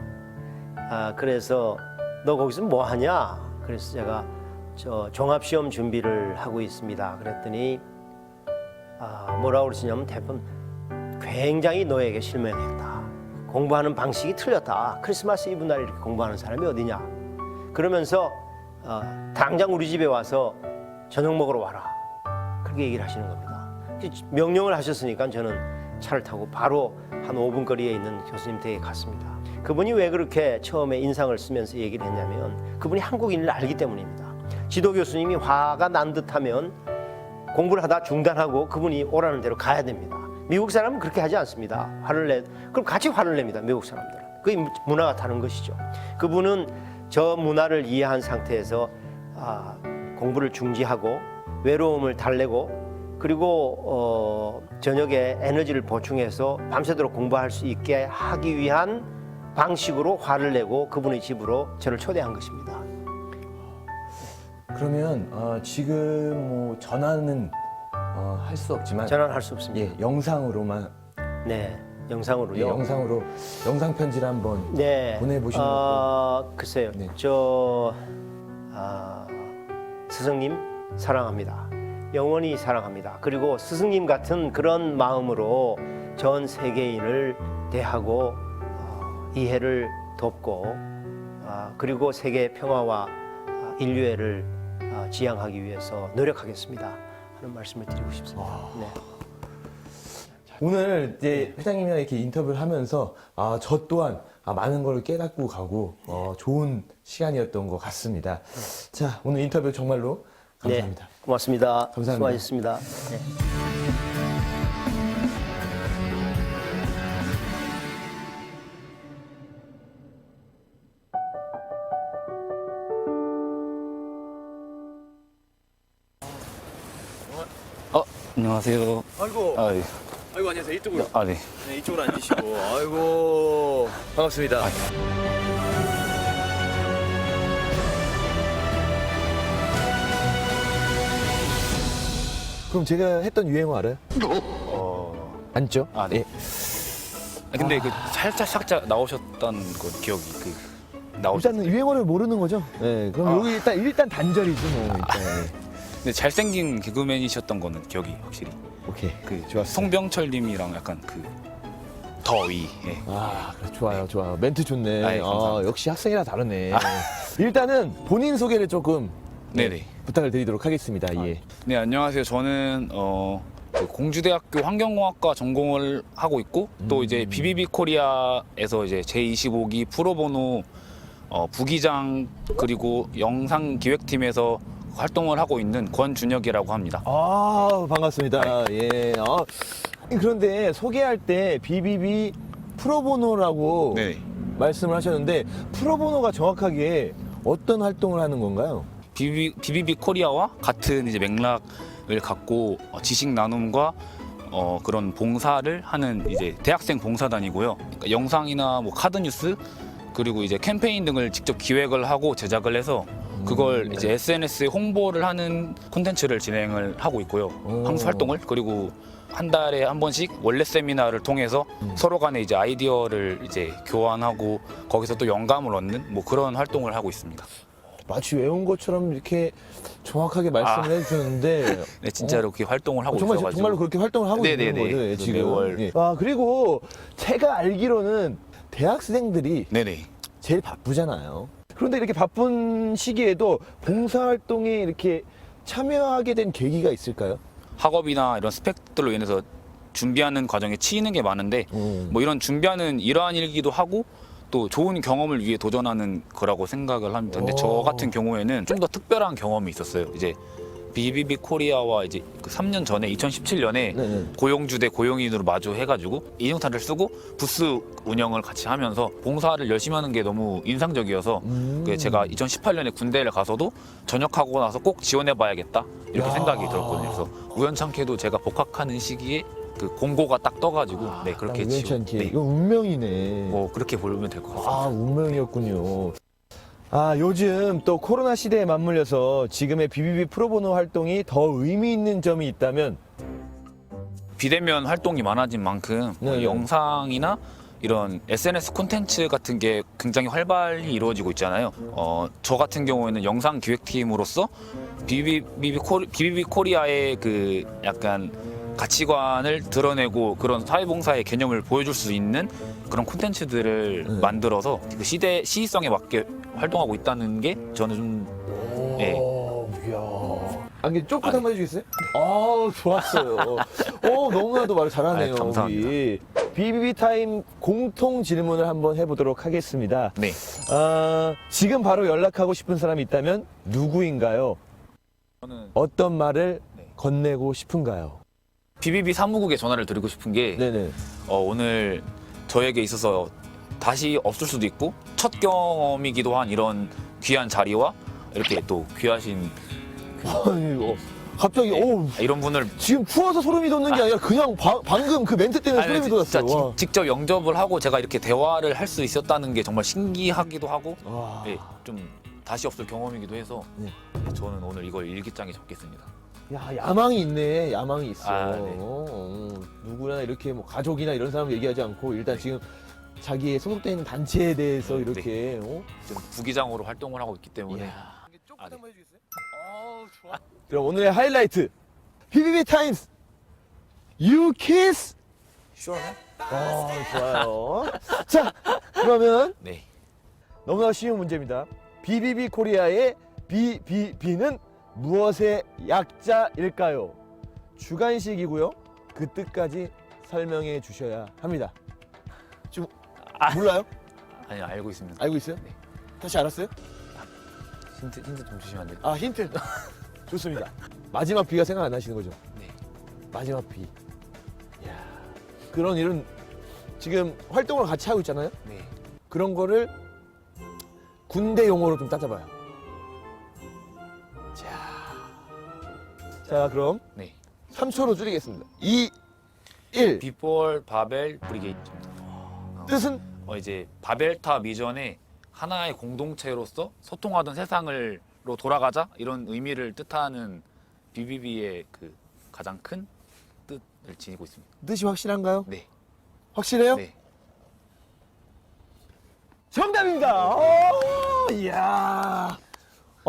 그래서 너 거기서 뭐 하냐? 그래서 제가 저 종합시험 준비를 하고 있습니다. 그랬더니 뭐라고 그러시냐면 대부분 굉장히 너에게 실망했다. 공부하는 방식이 틀렸다. 크리스마스 이브 날 이렇게 공부하는 사람이 어디냐? 그러면서 당장 우리 집에 와서 저녁 먹으러 와라. 그렇게 얘기를 하시는 겁니다. 명령을 하셨으니까 저는 차를 타고 바로 한 5분 거리에 있는 교수님 댁에 갔습니다. 그분이 왜 그렇게 처음에 인상을 쓰면서 얘기를 했냐면 그분이 한국인을 알기 때문입니다. 지도 교수님이 화가 난 듯하면 공부를 하다 중단하고 그분이 오라는 대로 가야 됩니다. 미국 사람은 그렇게 하지 않습니다. 화를 내 그럼 같이 화를 냅니다. 미국 사람들은. 그게 문화가 다른 것이죠. 그분은 저 문화를 이해한 상태에서 공부를 중지하고 외로움을 달래고 그리고 저녁에 에너지를 보충해서 밤새도록 공부할 수 있게 하기 위한 방식으로 화를 내고 그분의 집으로 저를 초대한 것입니다.
그러면 지금 뭐 전화는 할 수 없지만
전화는 할 수 없습니다.
영상으로만
네, 영상으로요.
영상으로 영상 편지를 한번 보내보시는 것도
글쎄요.
네.
스승님 사랑합니다. 영원히 사랑합니다. 그리고 스승님 같은 그런 마음으로 전 세계인을 대하고 이해를 돕고 그리고 세계 평화와 인류애를 지향하기 위해서 노력하겠습니다 하는 말씀을 드리고 싶습니다. 네.
오늘 이제 회장님이랑 이렇게 인터뷰를 하면서 저 또한 많은 걸 깨닫고 가고 좋은 시간이었던 것 같습니다. 자, 오늘 인터뷰 정말로 감사합니다.
네, 고맙습니다.
감사합니다.
수고하셨습니다. 네.
안녕하세요.
아이고,
예.
아이고 안녕하세요. 이쪽으로.
네.
네, 이쪽으로 앉으시고. 아이고, 반갑습니다. 그럼 제가 했던 유행어 알아요? 안죠?
네. 근데 그 살짝 나오셨던 거 기억이
일단은 유행어를 모르는 거죠? 네, 그럼 여기 일단 단절이지 뭐. 일단.
근데 잘생긴 개그맨이셨던 거는 기억이 확실히.
오케이.
좋았어. 송병철님이랑 약간 더위. 예.
그래, 좋아요. 멘트 좋네.
감사합니다.
역시 학생이라 다르네. 일단은 본인 소개를 조금
네네.
부탁을 드리도록 하겠습니다. 예.
네, 안녕하세요. 저는 공주대학교 환경공학과 전공을 하고 있고 또 이제 BBB 코리아에서 이제 제25기 프로보노 부기장 그리고 영상 기획팀에서 활동을 하고 있는 권준혁이라고 합니다.
반갑습니다. 예. 그런데 소개할 때 BBB 프로보노라고
네.
말씀을 하셨는데 프로보노가 정확하게 어떤 활동을 하는 건가요?
BBB 코리아와 같은 이제 맥락을 갖고 지식 나눔과 그런 봉사를 하는 이제 대학생 봉사단이고요. 그러니까 영상이나 뭐 카드 뉴스 그리고 이제 캠페인 등을 직접 기획을 하고 제작을 해서 그걸 이제 SNS에 홍보를 하는 콘텐츠를 진행을 하고 있고요. 항상 활동을 그리고 한 달에 한 번씩 원래 세미나를 통해서 서로 간에 이제 아이디어를 이제 교환하고 거기서 또 영감을 얻는 뭐 그런 활동을 하고 있습니다.
마치 외운 것처럼 이렇게 정확하게 말씀을 해주셨는데
네, 진짜로 그렇게 활동을 하고
정말
있어가지고
정말로 그렇게 활동을 하고 있는
네네네.
거죠 예, 지금.
매월.
예. 아 그리고 제가 알기로는 대학생들이
네네.
제일 바쁘잖아요. 그런데 이렇게 바쁜 시기에도 봉사활동에 이렇게 참여하게 된 계기가 있을까요?
학업이나 이런 스펙들로 인해서 준비하는 과정에 치이는 게 많은데 뭐 이런 준비하는 이러한 일기도 하고 또 좋은 경험을 위해 도전하는 거라고 생각을 합니다. 근데 저 같은 경우에는 좀 더 특별한 경험이 있었어요. 이제 BBB 코리아와 이제 그 3년 전에 2017년에
네네.
고용주 대 고용인으로 마주해가지고 인증카드를 쓰고 부스 운영을 같이 하면서 봉사를 열심히 하는 게 너무 인상적이어서 제가 2018년에 군대를 가서도 전역하고 나서 꼭 지원해봐야겠다 이렇게 생각이 들었거든요. 그래서 우연찮게도 제가 복학하는 시기에 그 공고가 딱 떠가지고 네 그렇게
우연치 않게
네.
이거 운명이네.
뭐 그렇게 보면 될 것 같습니다.
아 운명이었군요. 아 요즘 또 코로나 시대에 맞물려서 지금의 BBB 프로보노 활동이 더 의미 있는 점이 있다면
비대면 활동이 많아진 만큼 뭐
네네.
영상이나 이런 SNS 콘텐츠 같은 게 굉장히 활발히 이루어지고 있잖아요. 저 같은 경우에는 영상 기획팀으로서 BBB 코리아의 그 약간 가치관을 드러내고 그런 사회봉사의 개념을 보여줄 수 있는 그런 콘텐츠들을 만들어서 그 시의성에 맞게 활동하고 있다는 게 저는 좀 네.
이야. 안개 쪼끗 한번 해주겠어요? 아 좋았어요. 너무나도 말 잘하네요.
감사합니다.
우리. BBB 타임 공통 질문을 한번 해보도록 하겠습니다.
네.
지금 바로 연락하고 싶은 사람이 있다면 누구인가요?
저는
어떤 말을
네.
건네고 싶은가요?
BBB 사무국에 전화를 드리고 싶은 게
네네.
오늘 저에게 있어서 다시 없을 수도 있고 첫 경험이기도 한 이런 귀한 자리와 이렇게 또 귀하신
아니, 갑자기
이런 분을
지금 추워서 소름이 돋는 게 아니라 그냥 방금 그 멘트 때문에
아니,
소름이
진짜
돋았어요. 와.
직접 영접을 하고 제가 이렇게 대화를 할 수 있었다는 게 정말 신기하기도 하고
와.
네, 좀 다시 없을 경험이기도 해서
네.
저는 오늘 이걸 일기장에 적겠습니다.
야 야망이 있네. 야망이 있어.
아, 네.
누구나 이렇게 뭐 가족이나 이런 사람 얘기하지 않고 일단 지금 자기의 소속돼 있는 단체에 대해서
네.
이렇게
지금 부기장으로 활동을 하고 있기 때문에 아, 네.
그럼 오늘의 하이라이트 BBB 타임스 You Kiss.
Sure.
좋아요. 자 그러면
네.
너무나 쉬운 문제입니다. BBB 코리아의 BBB는 무엇의 약자일까요? 주관식이고요. 그 뜻까지 설명해 주셔야 합니다. 지금 몰라요?
아니 알고 있습니다.
알고 있어요?
네.
다시 알았어요?
힌트 좀 주시면 안 돼요?
아 힌트 좋습니다. 마지막 비가 생각 안 나시는 거죠?
네.
마지막 비. 이야, 그런 일은 지금 활동을 같이 하고 있잖아요.
네.
그런 거를 군대 용어로 좀 따져봐요. 자 그럼
네.
3초로 줄이겠습니다. 2, 1.
비폴 바벨 브리게이트.
뜻은
이제 바벨탑 이전에 하나의 공동체로서 소통하던 세상으로 돌아가자 이런 의미를 뜻하는 BBB의 그 가장 큰 뜻을 지니고 있습니다.
뜻이 확실한가요?
네.
확실해요?
네.
정답입니다. 이야.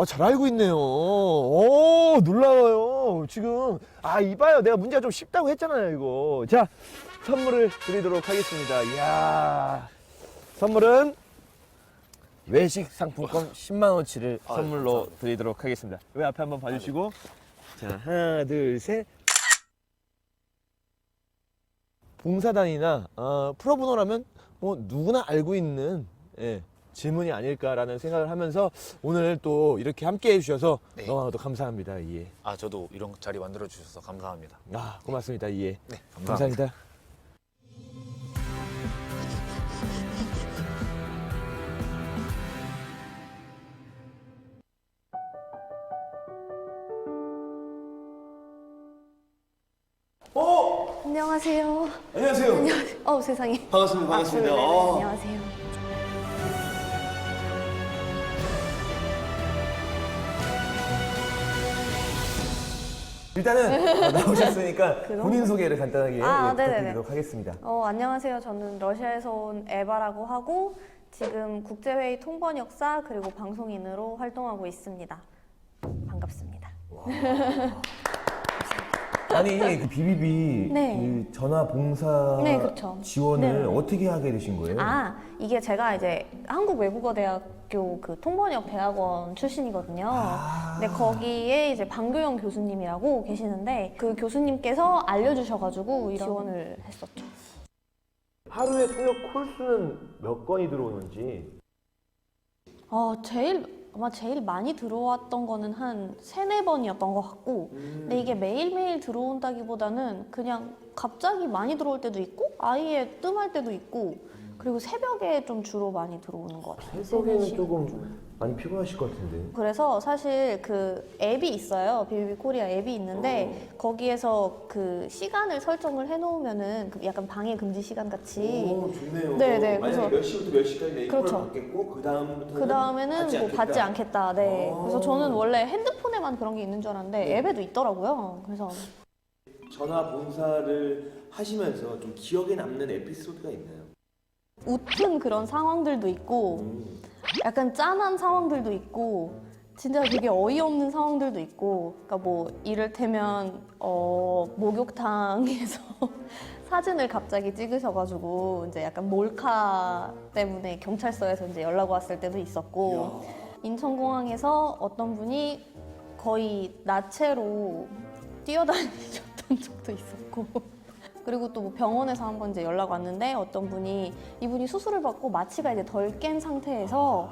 잘 알고 있네요. 놀라워요. 지금 이봐요. 내가 문제가 좀 쉽다고 했잖아요, 이거. 자, 선물을 드리도록 하겠습니다. 이야. 선물은 외식 상품권 10만 원치를 선물로
감사합니다.
드리도록 하겠습니다. 왜 앞에 한번 봐주시고. 자, 하나, 둘, 셋. 봉사단이나 프로보노라면 뭐 누구나 알고 있는 질문이 아닐까라는 생각을 하면서 오늘 또 이렇게 함께 해주셔서
네.
너무나도 감사합니다. 예.
저도 이런 자리 만들어 주셔서 감사합니다.
고맙습니다. 예.
네.
감사합니다.
안녕하세요.
안녕하세요.
세상에.
반갑습니다. 반갑습니다.
네, 안녕하세요.
일단은 나오셨으니까 본인 소개를 간단하게
네네네.
부탁드리도록 하겠습니다.
안녕하세요. 저는 러시아에서 온 에바라고 하고 지금 국제회의 통번역사 그리고 방송인으로 활동하고 있습니다. 반갑습니다.
아니 그 BBB
네.
그 전화 봉사
네, 그쵸.
지원을
네.
어떻게 하게 되신 거예요?
이게 제가 이제 한국외국어대학교 그 통번역 대학원 출신이거든요. 근데 거기에 이제 방교영 교수님이라고 계시는데 그 교수님께서 알려주셔가지고 지원을 했었죠.
하루에 통역 콜수는 몇 건이 들어오는지.
아마 제일 많이 들어왔던 거는 한 3-4번이었던 것 같고 근데 이게 매일매일 들어온다기보다는 그냥 갑자기 많이 들어올 때도 있고 아예 뜸할 때도 있고 그리고 새벽에 좀 주로 많이 들어오는 것 같아요.
새벽에는
3-4시.
조금 많이 피곤하실 것 같은데.
그래서 사실 그 앱이 있어요. 비비비 코리아 앱이 있는데 거기에서 그 시간을 설정을 해놓으면은 그 약간 방해 금지 시간 같이
좋네요.
네네,
만약에
그래서-
몇 시부터 몇 시까지 내 이걸
그렇죠.
받겠고 그
다음에는 뭐 받지 않겠다. 네. 그래서 저는 원래 핸드폰에만 그런 게 있는 줄 알았는데 앱에도 있더라고요. 그래서
전화 봉사를 하시면서 좀 기억에 남는 에피소드가 있나요?
웃픈 그런 상황들도 있고 약간 짠한 상황들도 있고 진짜 되게 어이없는 상황들도 있고 그러니까 뭐 이를테면 목욕탕에서 사진을 갑자기 찍으셔가지고 이제 약간 몰카 때문에 경찰서에서 이제 연락 왔을 때도 있었고 인천공항에서 어떤 분이 거의 나체로 뛰어다니셨던 적도 있었고 그리고 또 뭐 병원에서 한번 이제 연락 왔는데 어떤 분이 이분이 수술을 받고 마취가 이제 덜 깬 상태에서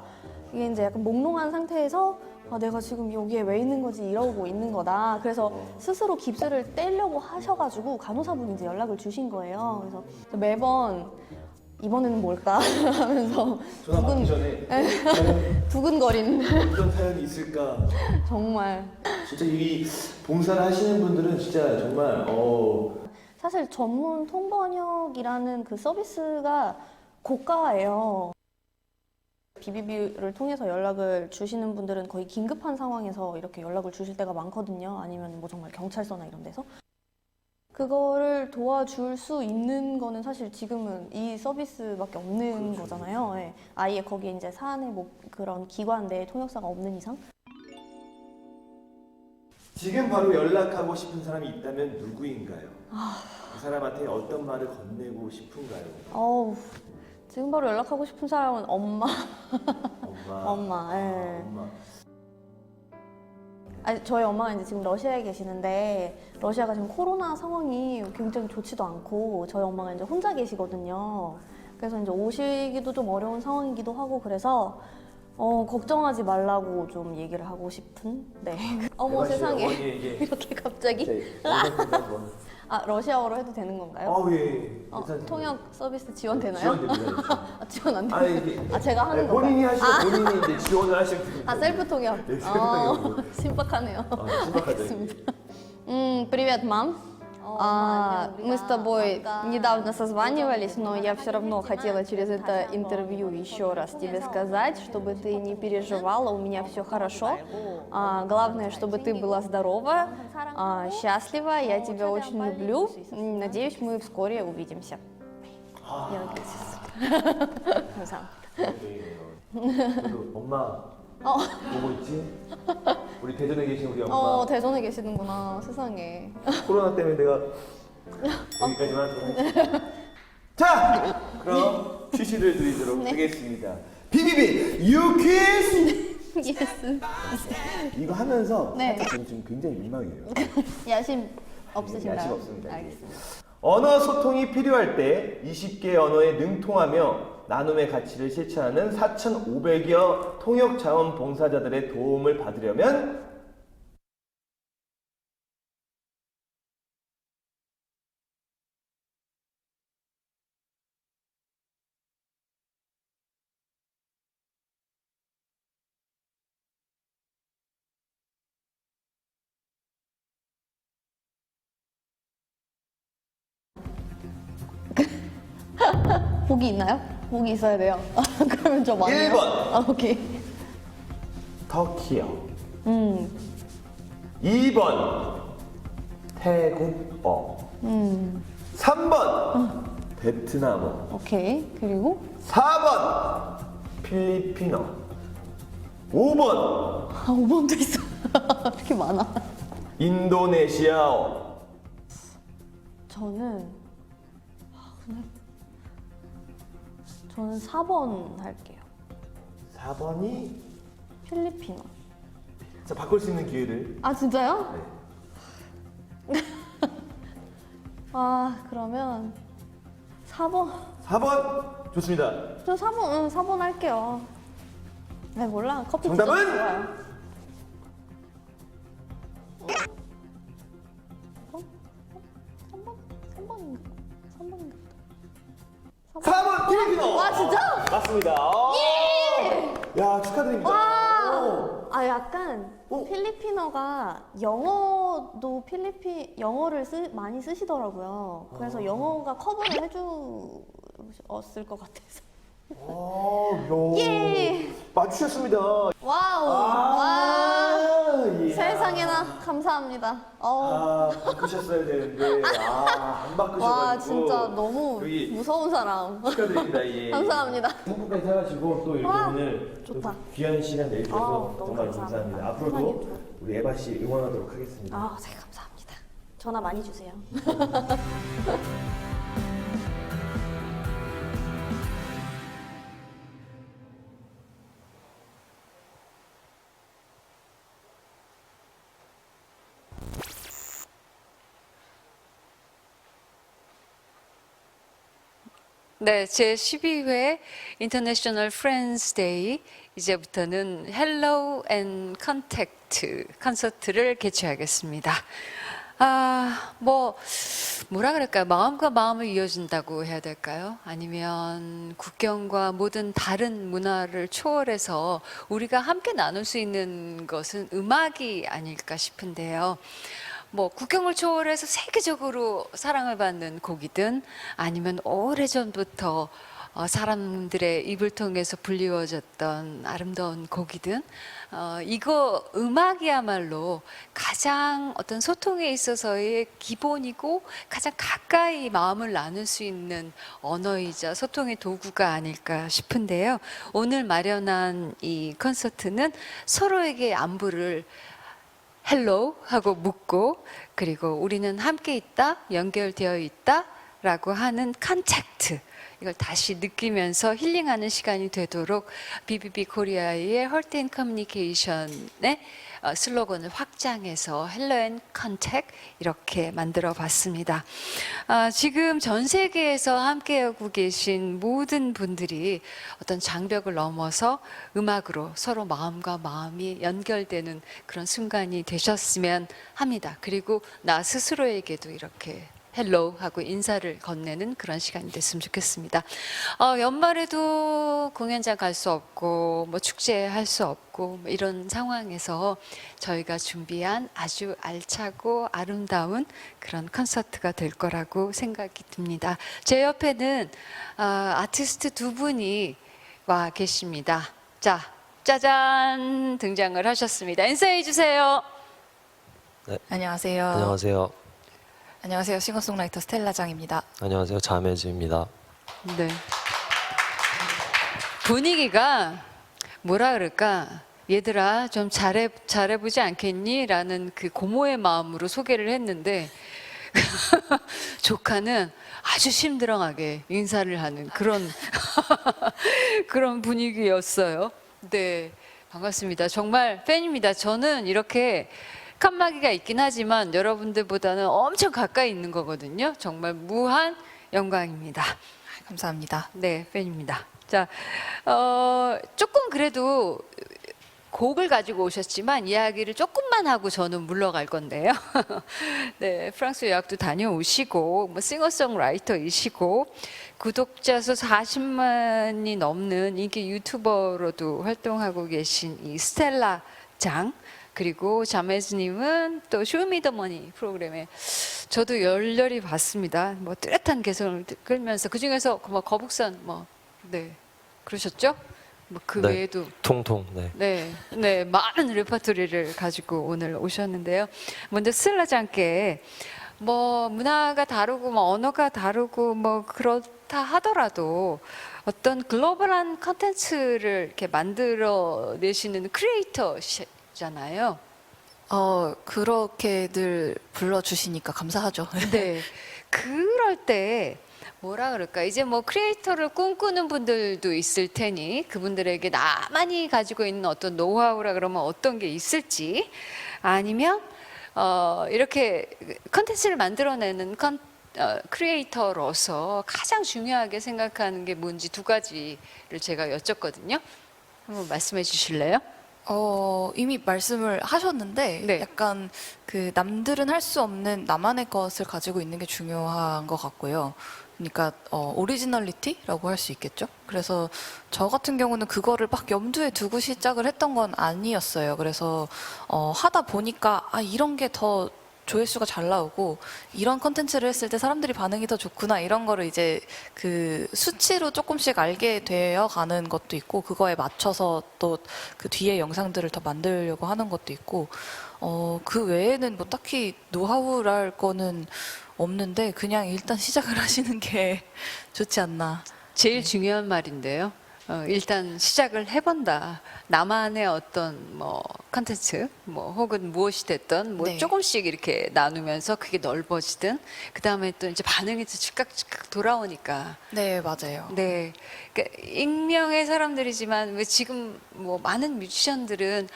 이게 이제 약간 몽롱한 상태에서 내가 지금 여기에 왜 있는 거지 이러고 있는 거다. 그래서 스스로 깁스를 떼려고 하셔가지고 간호사분이 이제 연락을 주신 거예요. 그래서 매번 이번에는 뭘까 하면서
전화 받기 전에
두근거리는
어떤 사연이 있을까?
정말
진짜 이 봉사를 하시는 분들은 진짜 정말
사실 전문 통번역이라는 그 서비스가 고가예요. BBB를 통해서 연락을 주시는 분들은 거의 긴급한 상황에서 이렇게 연락을 주실 때가 많거든요. 아니면 뭐 정말 경찰서나 이런 데서. 그거를 도와줄 수 있는 거는 사실 지금은 이 서비스밖에 없는 거잖아요. 예. 아예 거기에 이제 사안의 뭐 그런 기관 내 통역사가 없는 이상.
지금 바로 연락하고 싶은 사람이 있다면 누구인가요? 그 사람한테 어떤 말을 건네고 싶은가요?
지금 바로 연락하고 싶은 사람은 엄마. 엄마. 예.
엄마.
저희 엄마가 이제 지금 러시아에 계시는데 러시아가 지금 코로나 상황이 굉장히 좋지도 않고 저희 엄마가 이제 혼자 계시거든요. 그래서 이제 오시기도 좀 어려운 상황이기도 하고 그래서 걱정하지 말라고 좀 얘기를 하고 싶은. 네. 어머 세상에 이렇게 갑자기. 러시아어로 해도 되는 건가요?
예.
통역 서비스 지원되나요?
지원됩니다.
지원 안 돼요? 제가 하는 건가요?
본인이 하시고 본인이 이제 지원을 하시면 됩니다.
셀프 통역.
네, 셀프 통역으로.
신박하네요.
신박하죠.
알겠습니다. Привет, мам. Мы с тобой недавно созванивались, но я все равно хотела через это интервью еще раз тебе сказать, чтобы ты не переживала, у меня все хорошо. Главное, чтобы ты была здорова, счастлива, я тебя очень люблю. Надеюсь, мы вскоре увидимся. 여기 있었습니다. 감사합니다.
엄마 보고 있지? 우리 대전에 계신 우리 엄마.
대전에 계시는구나. 세상에.
코로나 때문에 내가 여기까지만 하도록 하겠습니다. 자, 그럼 퀴즈를 드리도록 하겠습니다. BBB 유퀴즈!
예스.
이거 하면서
네.
살짝 지금 굉장히 민망해요.
야심 없으신가요?
야심 없습니다.
알겠습니다.
언어 소통이 필요할 때 20개 언어에 능통하며 나눔의 가치를 실천하는 4,500여 통역 자원 봉사자들의 도움을 받으려면
보기 있나요? 보기 있어야 돼요. 그러면 좀 많네요.
1번.
아, 오케이.
터키요. 2번 태국어. 3번 베트남어.
오케이. 그리고
4번 필리핀어. 5번
아, 5번도 있어. 이렇게 많아.
인도네시아어.
저는 4번 할게요.
4번이
필리핀어.
자, 바꿀 수 있는 기회를.
아, 진짜요? 아, 그러면 4번.
4번 좋습니다.
저 4번, 4번 할게요. 네, 몰라. 커피
정답은?
진짜 좋아요. 3번인가?
4번 필리핀어.
와, 진짜?
맞습니다. 야, 축하드립니다. 오.
아, 약간 필리핀어가 영어도 영어를 많이 쓰시더라고요. 그래서 영어가 커버를 해주었을 것 같아서. 예!
맞추셨습니다.
와우! 와!
예.
세상에나 감사합니다.
바꾸셨어야 되는데 안 바꾸셔가지고.
와, 진짜 너무
여기
무서운 사람.
축하드립니다. 예.
감사합니다.
한국까지 사가지고 또 이렇게
와,
오늘
좋다.
또 귀한 시간 내주셔서
너무
정말
감사합니다.
감사합니다. 앞으로도 우리 에바 씨 응원하도록 하겠습니다.
아, 네, 감사합니다. 전화 많이 주세요.
네, 제 12회 인터내셔널 프렌즈 데이 이제부터는 헬로우 앤 컨택트 콘서트를 개최하겠습니다. 뭐라 그럴까요? 마음과 마음을 이어준다고 해야 될까요? 아니면 국경과 모든 다른 문화를 초월해서 우리가 함께 나눌 수 있는 것은 음악이 아닐까 싶은데요. 국경을 초월해서 세계적으로 사랑을 받는 곡이든 아니면 오래전부터 사람들의 입을 통해서 불리워졌던 아름다운 곡이든 이거 음악이야말로 가장 어떤 소통에 있어서의 기본이고 가장 가까이 마음을 나눌 수 있는 언어이자 소통의 도구가 아닐까 싶은데요. 오늘 마련한 이 콘서트는 서로에게 안부를 헬로우 하고 묻고 그리고 우리는 함께 있다, 연결되어 있다 라고 하는 컨택트 이걸 다시 느끼면서 힐링하는 시간이 되도록 BBB 코리아의 헐트 앤 커뮤니케이션의 슬로건을 확장해서 헬로 앤 컨택 이렇게 만들어 봤습니다. 지금 전 세계에서 함께하고 계신 모든 분들이 어떤 장벽을 넘어서 음악으로 서로 마음과 마음이 연결되는 그런 순간이 되셨으면 합니다. 그리고 나 스스로에게도 이렇게 헬로우 하고 인사를 건네는 그런 시간이 됐으면 좋겠습니다. 연말에도 공연장 갈 수 없고 축제 할 수 없고 이런 상황에서 저희가 준비한 아주 알차고 아름다운 그런 콘서트가 될 거라고 생각이 듭니다. 제 옆에는 아티스트 두 분이 와 계십니다. 자, 짜잔 등장을 하셨습니다. 인사해 주세요.
네.
안녕하세요.
안녕하세요.
안녕하세요. 싱어송라이터 스텔라장입니다.
안녕하세요. 자매즈입니다.
네. 분위기가 뭐라 그럴까? 얘들아 좀 잘해보지 않겠니? 라는 그 고모의 마음으로 소개를 했는데 조카는 아주 심드렁하게 인사를 하는 그런 그런 분위기였어요. 네, 반갑습니다. 정말 팬입니다. 저는 이렇게 칸막이가 있긴 하지만 여러분들보다는 엄청 가까이 있는 거거든요. 정말 무한 영광입니다.
감사합니다.
네, 팬입니다. 자, 조금 그래도 곡을 가지고 오셨지만 이야기를 조금만 하고 저는 물러갈 건데요. 네, 프랑스 유학도 다녀오시고 싱어송라이터이시고 구독자 수 40만이 넘는 인기 유튜버로도 활동하고 계신 이 스텔라 장 그리고 자매즈님은 또 쇼미더머니 프로그램에 저도 열렬히 봤습니다. 뭐 뚜렷한 개성을 끌면서 그 중에서 뭐 거북선 뭐 네 그러셨죠? 뭐 그
네.
외에도
통통. 네.
네, 많은 레퍼토리를 가지고 오늘 오셨는데요. 먼저 스텔라장께 뭐 문화가 다르고 뭐 언어가 다르고 뭐 그렇다 하더라도 어떤 글로벌한 컨텐츠를 이렇게 만들어 내시는 크리에이터시잖아요.
그렇게 늘 불러주시니까 감사하죠.
네. 그럴 때 뭐라 그럴까? 이제 뭐 크리에이터를 꿈꾸는 분들도 있을 테니 그분들에게 나만이 가지고 있는 어떤 노하우라 그러면 어떤 게 있을지 아니면 이렇게 컨텐츠를 만들어내는 크리에이터로서 가장 중요하게 생각하는 게 뭔지 두 가지를 제가 여쭙거든요. 한번 말씀해 주실래요?
이미 말씀을 하셨는데
네.
약간 그 남들은 할 수 없는 나만의 것을 가지고 있는 게 중요한 것 같고요. 그러니까 오리지널리티라고 할 수 있겠죠. 그래서 저 같은 경우는 그거를 막 염두에 두고 시작을 했던 건 아니었어요. 그래서 하다 보니까 이런 게 더 조회수가 잘 나오고 이런 컨텐츠를 했을 때 사람들이 반응이 더 좋구나 이런 거를 이제 그 수치로 조금씩 알게 되어 가는 것도 있고 그거에 맞춰서 또 그 뒤에 영상들을 더 만들려고 하는 것도 있고 그 외에는 뭐 딱히 노하우랄 거는 없는데 그냥 일단 시작을 하시는 게 좋지 않나.
제일 중요한 말인데요. 일단 시작을 해본다. 나만의 어떤 뭐 컨텐츠, 뭐 혹은 무엇이 됐든 뭐
네.
조금씩 이렇게 나누면서 그게 넓어지든 그 다음에 또 이제 반응이 또 즉각 돌아오니까.
네, 맞아요.
네, 그러니까 익명의 사람들이지만 왜 지금 뭐 많은 뮤지션들은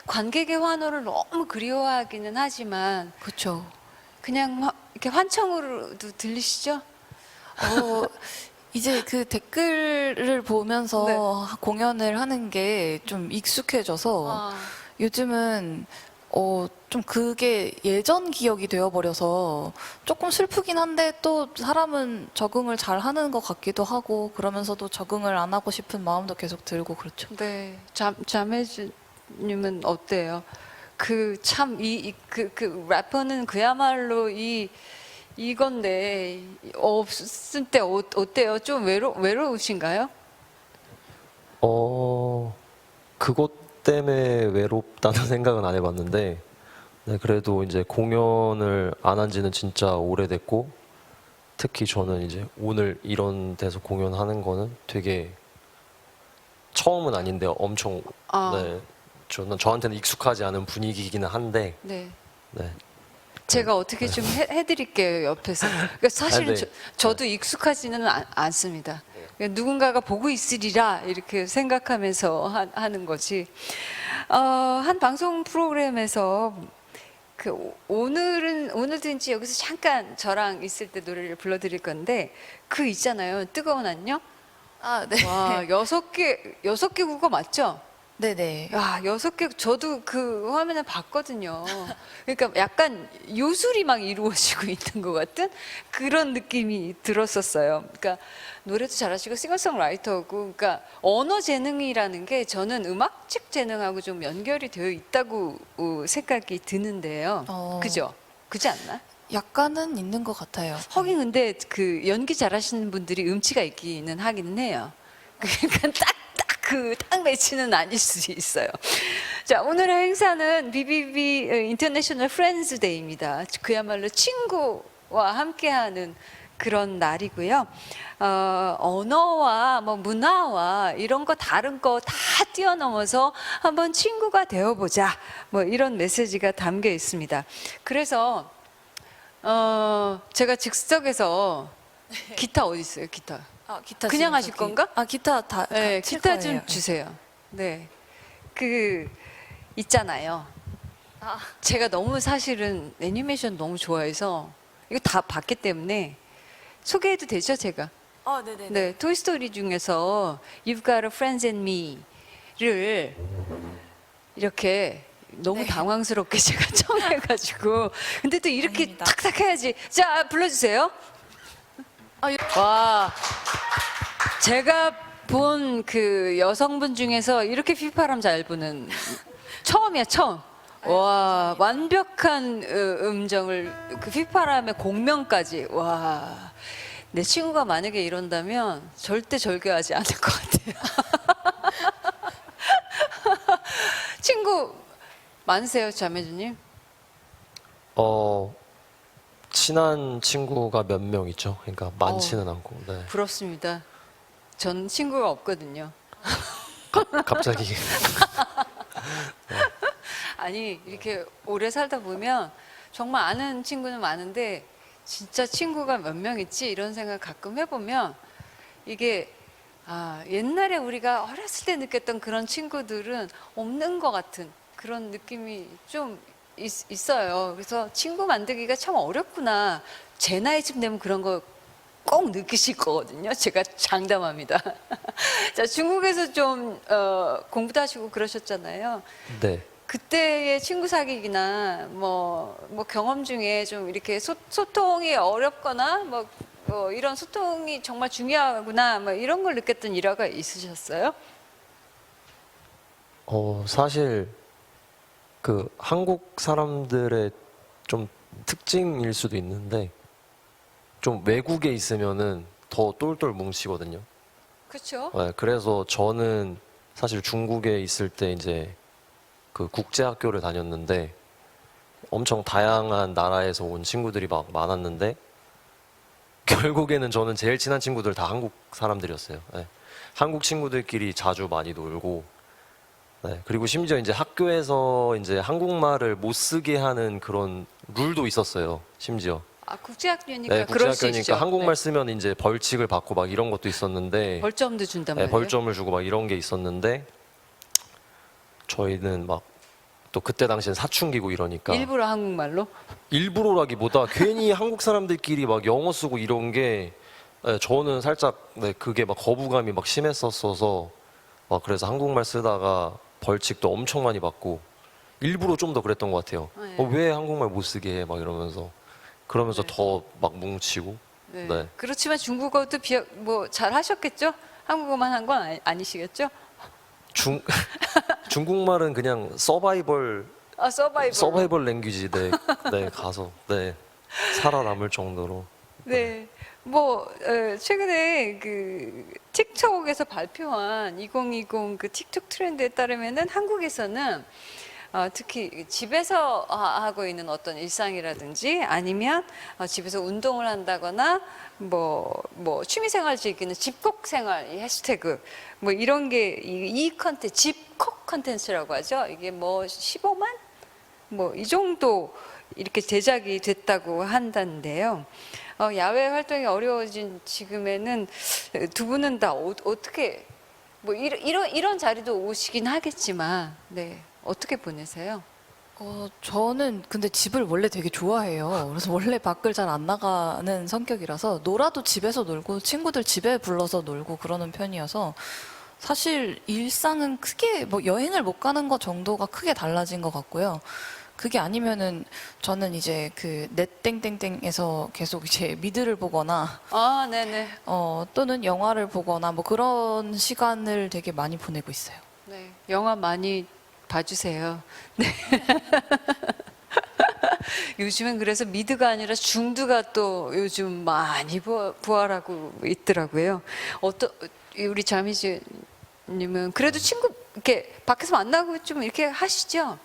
관객의 환호를 너무 그리워하기는 하지만
그렇죠.
그냥 이렇게 환청으로도 들리시죠?
이제 그 댓글을 보면서 공연을 하는 게 좀 익숙해져서 요즘은 좀 그게 예전 기억이 되어버려서 조금 슬프긴 한데 또 사람은 적응을 잘 하는 것 같기도 하고 그러면서도 적응을 안 하고 싶은 마음도 계속 들고 그렇죠.
네, 자매주님은 어때요? 그 참 그 래퍼는 그야말로 이건데 없을 때 어때요? 좀 외로우신가요?
그것 때문에 외롭다는 생각은 안 해봤는데, 네, 그래도 이제 공연을 안 한 지는 진짜 오래됐고, 특히 저는 이제 오늘 이런 데서 공연하는 거는 되게 처음은 아닌데 엄청, 네, 저한테는 익숙하지 않은 분위기이기는 한데,
네.
네.
제가 어떻게 좀 해드릴게요, 옆에서. 그러니까 사실은
네.
저도 익숙하지는 않습니다. 그러니까 누군가가 보고 있으리라 이렇게 생각하면서 하는 거지. 한 방송 프로그램에서 오늘도 이제 여기서 잠깐 저랑 있을 때 노래를 불러드릴 건데 그 있잖아요. 뜨거운 안녕?
네.
와, 6개 국어 맞죠?
네네.
야, 6개, 저도 그 화면을 봤거든요. 그러니까 약간 요술이 막 이루어지고 있는 것 같은 그런 느낌이 들었었어요. 그러니까 노래도 잘하시고 싱어송라이터고, 그러니까 언어 재능이라는 게 저는 음악적 재능하고 좀 연결이 되어 있다고 생각이 드는데요. 그죠? 그렇지 않나?
약간은 있는 것 같아요.
하긴 근데 그 연기 잘하시는 분들이 음치가 있기는 하기는 해요. 그러니까 딱 매치는 아닐 수 있어요. 자, 오늘의 행사는 BBB 인터내셔널 프렌즈 데이입니다. 그야말로 친구와 함께하는 그런 날이고요. 언어와 뭐 문화와 이런 거 다른 거 다 뛰어넘어서 한번 친구가 되어보자. 뭐 이런 메시지가 담겨 있습니다. 그래서 제가 즉석에서 기타 어디 있어요? 기타.
기타
그냥
지금
하실
저기-
건가?
기타 다.
네,
칠
기타
거예요.
좀 주세요. 네, 있잖아요. 제가 너무 사실은 애니메이션 너무 좋아해서 이거 다 봤기 때문에 소개해도 되죠, 제가?
네네네.
네, 토이스토리 중에서 You've Got a Friends in Me를 이렇게 너무 당황스럽게 제가 처음 해가지고 근데 또 이렇게
아닙니다.
탁탁 해야지. 자, 불러주세요. 와, 제가 본 그 여성분 중에서 이렇게 휘파람 잘 부는 처음이야, 처음. 와, 완벽한 음정을 그 휘파람의 공명까지. 와, 내 친구가 만약에 이런다면 절대 절교하지 않을 것 같아요. 친구 많으세요, 자매주님?
친한 친구가 몇 명 있죠. 그러니까 많지는 않고. 네.
부럽습니다. 전 친구가 없거든요.
갑자기.
아니, 이렇게 오래 살다 보면 정말 아는 친구는 많은데 진짜 친구가 몇 명 있지? 이런 생각 가끔 해보면 이게 옛날에 우리가 어렸을 때 느꼈던 그런 친구들은 없는 것 같은 그런 느낌이 좀 있어요. 그래서 친구 만들기가 참 어렵구나. 제 나이쯤 되면 그런 거 꼭 느끼실 거거든요. 제가 장담합니다. 자, 중국에서 좀 공부도 하시고 그러셨잖아요.
네.
그때의 친구 사귀기나 뭐 경험 중에 좀 이렇게 소통이 어렵거나 뭐 이런 소통이 정말 중요하구나 뭐 이런 걸 느꼈던 일화가 있으셨어요?
사실 그 한국 사람들의 좀 특징일 수도 있는데 좀 외국에 있으면은 더 똘똘 뭉치거든요.
그렇죠.
네, 그래서 저는 사실 중국에 있을 때 이제 그 국제학교를 다녔는데 엄청 다양한 나라에서 온 친구들이 막 많았는데 결국에는 저는 제일 친한 친구들 다 한국 사람들이었어요. 네. 한국 친구들끼리 자주 많이 놀고, 네. 그리고 심지어 이제 학교에서 이제 한국말을 못 쓰게 하는 그런 룰도 있었어요. 심지어.
국제학교니까
네,
그럴 수
국제학교니까
있죠.
한국말
네.
쓰면 이제 벌칙을 받고 막 이런 것도 있었는데
벌점도 준단
네,
말이에요.
벌점을 주고 막 이런 게 있었는데 저희는 막 또 그때 당시엔 사춘기고 이러니까
일부러 한국말로?
일부러라기보다 괜히 한국 사람들끼리 막 영어 쓰고 이런 게 네, 저는 살짝 그게 막 거부감이 막 심했었어서 막 그래서 한국말 쓰다가 벌칙도 엄청 많이 받고 일부러 좀 더 그랬던 것 같아요.
네.
왜 한국말 못 쓰게 해? 막 이러면서 그러면서 더 막 뭉치고.
네.
네.
그렇지만 중국어도 뭐 잘 하셨겠죠? 한국어만 한 건 아니시겠죠?
중국말은 그냥 서바이벌
서바이벌.
랭귀지 가서 살아남을 정도로.
네. 최근에 그 틱톡에서 발표한 2020 그 틱톡 트렌드에 따르면은 한국에서는 특히 집에서 하고 있는 어떤 일상이라든지 아니면 집에서 운동을 한다거나 뭐 취미생활 즐기는 집콕 생활 이 해시태그 뭐 이런 게 이 컨텐츠 집콕 컨텐츠라고 하죠. 이게 15만 이 정도 이렇게 제작이 됐다고 한다는데요. 야외 활동이 어려워진 지금에는 두 분은 다 어떻게 이런 자리도 오시긴 하겠지만 네. 어떻게 보내세요?
저는 근데 집을 원래 되게 좋아해요. 그래서 원래 밖을 잘 안 나가는 성격이라서 놀아도 집에서 놀고 친구들 집에 불러서 놀고 그러는 편이어서 사실 일상은 크게 여행을 못 가는 것 정도가 크게 달라진 것 같고요. 그게 아니면은 저는 이제 그 넷땡땡땡에서 계속 이제 미드를 보거나
네네.
또는 영화를 보거나 그런 시간을 되게 많이 보내고 있어요.
네. 영화 많이 봐주세요. 네. 요즘은 그래서 미드가 아니라 중드가 또 요즘 많이 부활하고 있더라고요. 우리 자미주님은 그래도 친구 이렇게 밖에서 만나고 좀 이렇게 하시죠?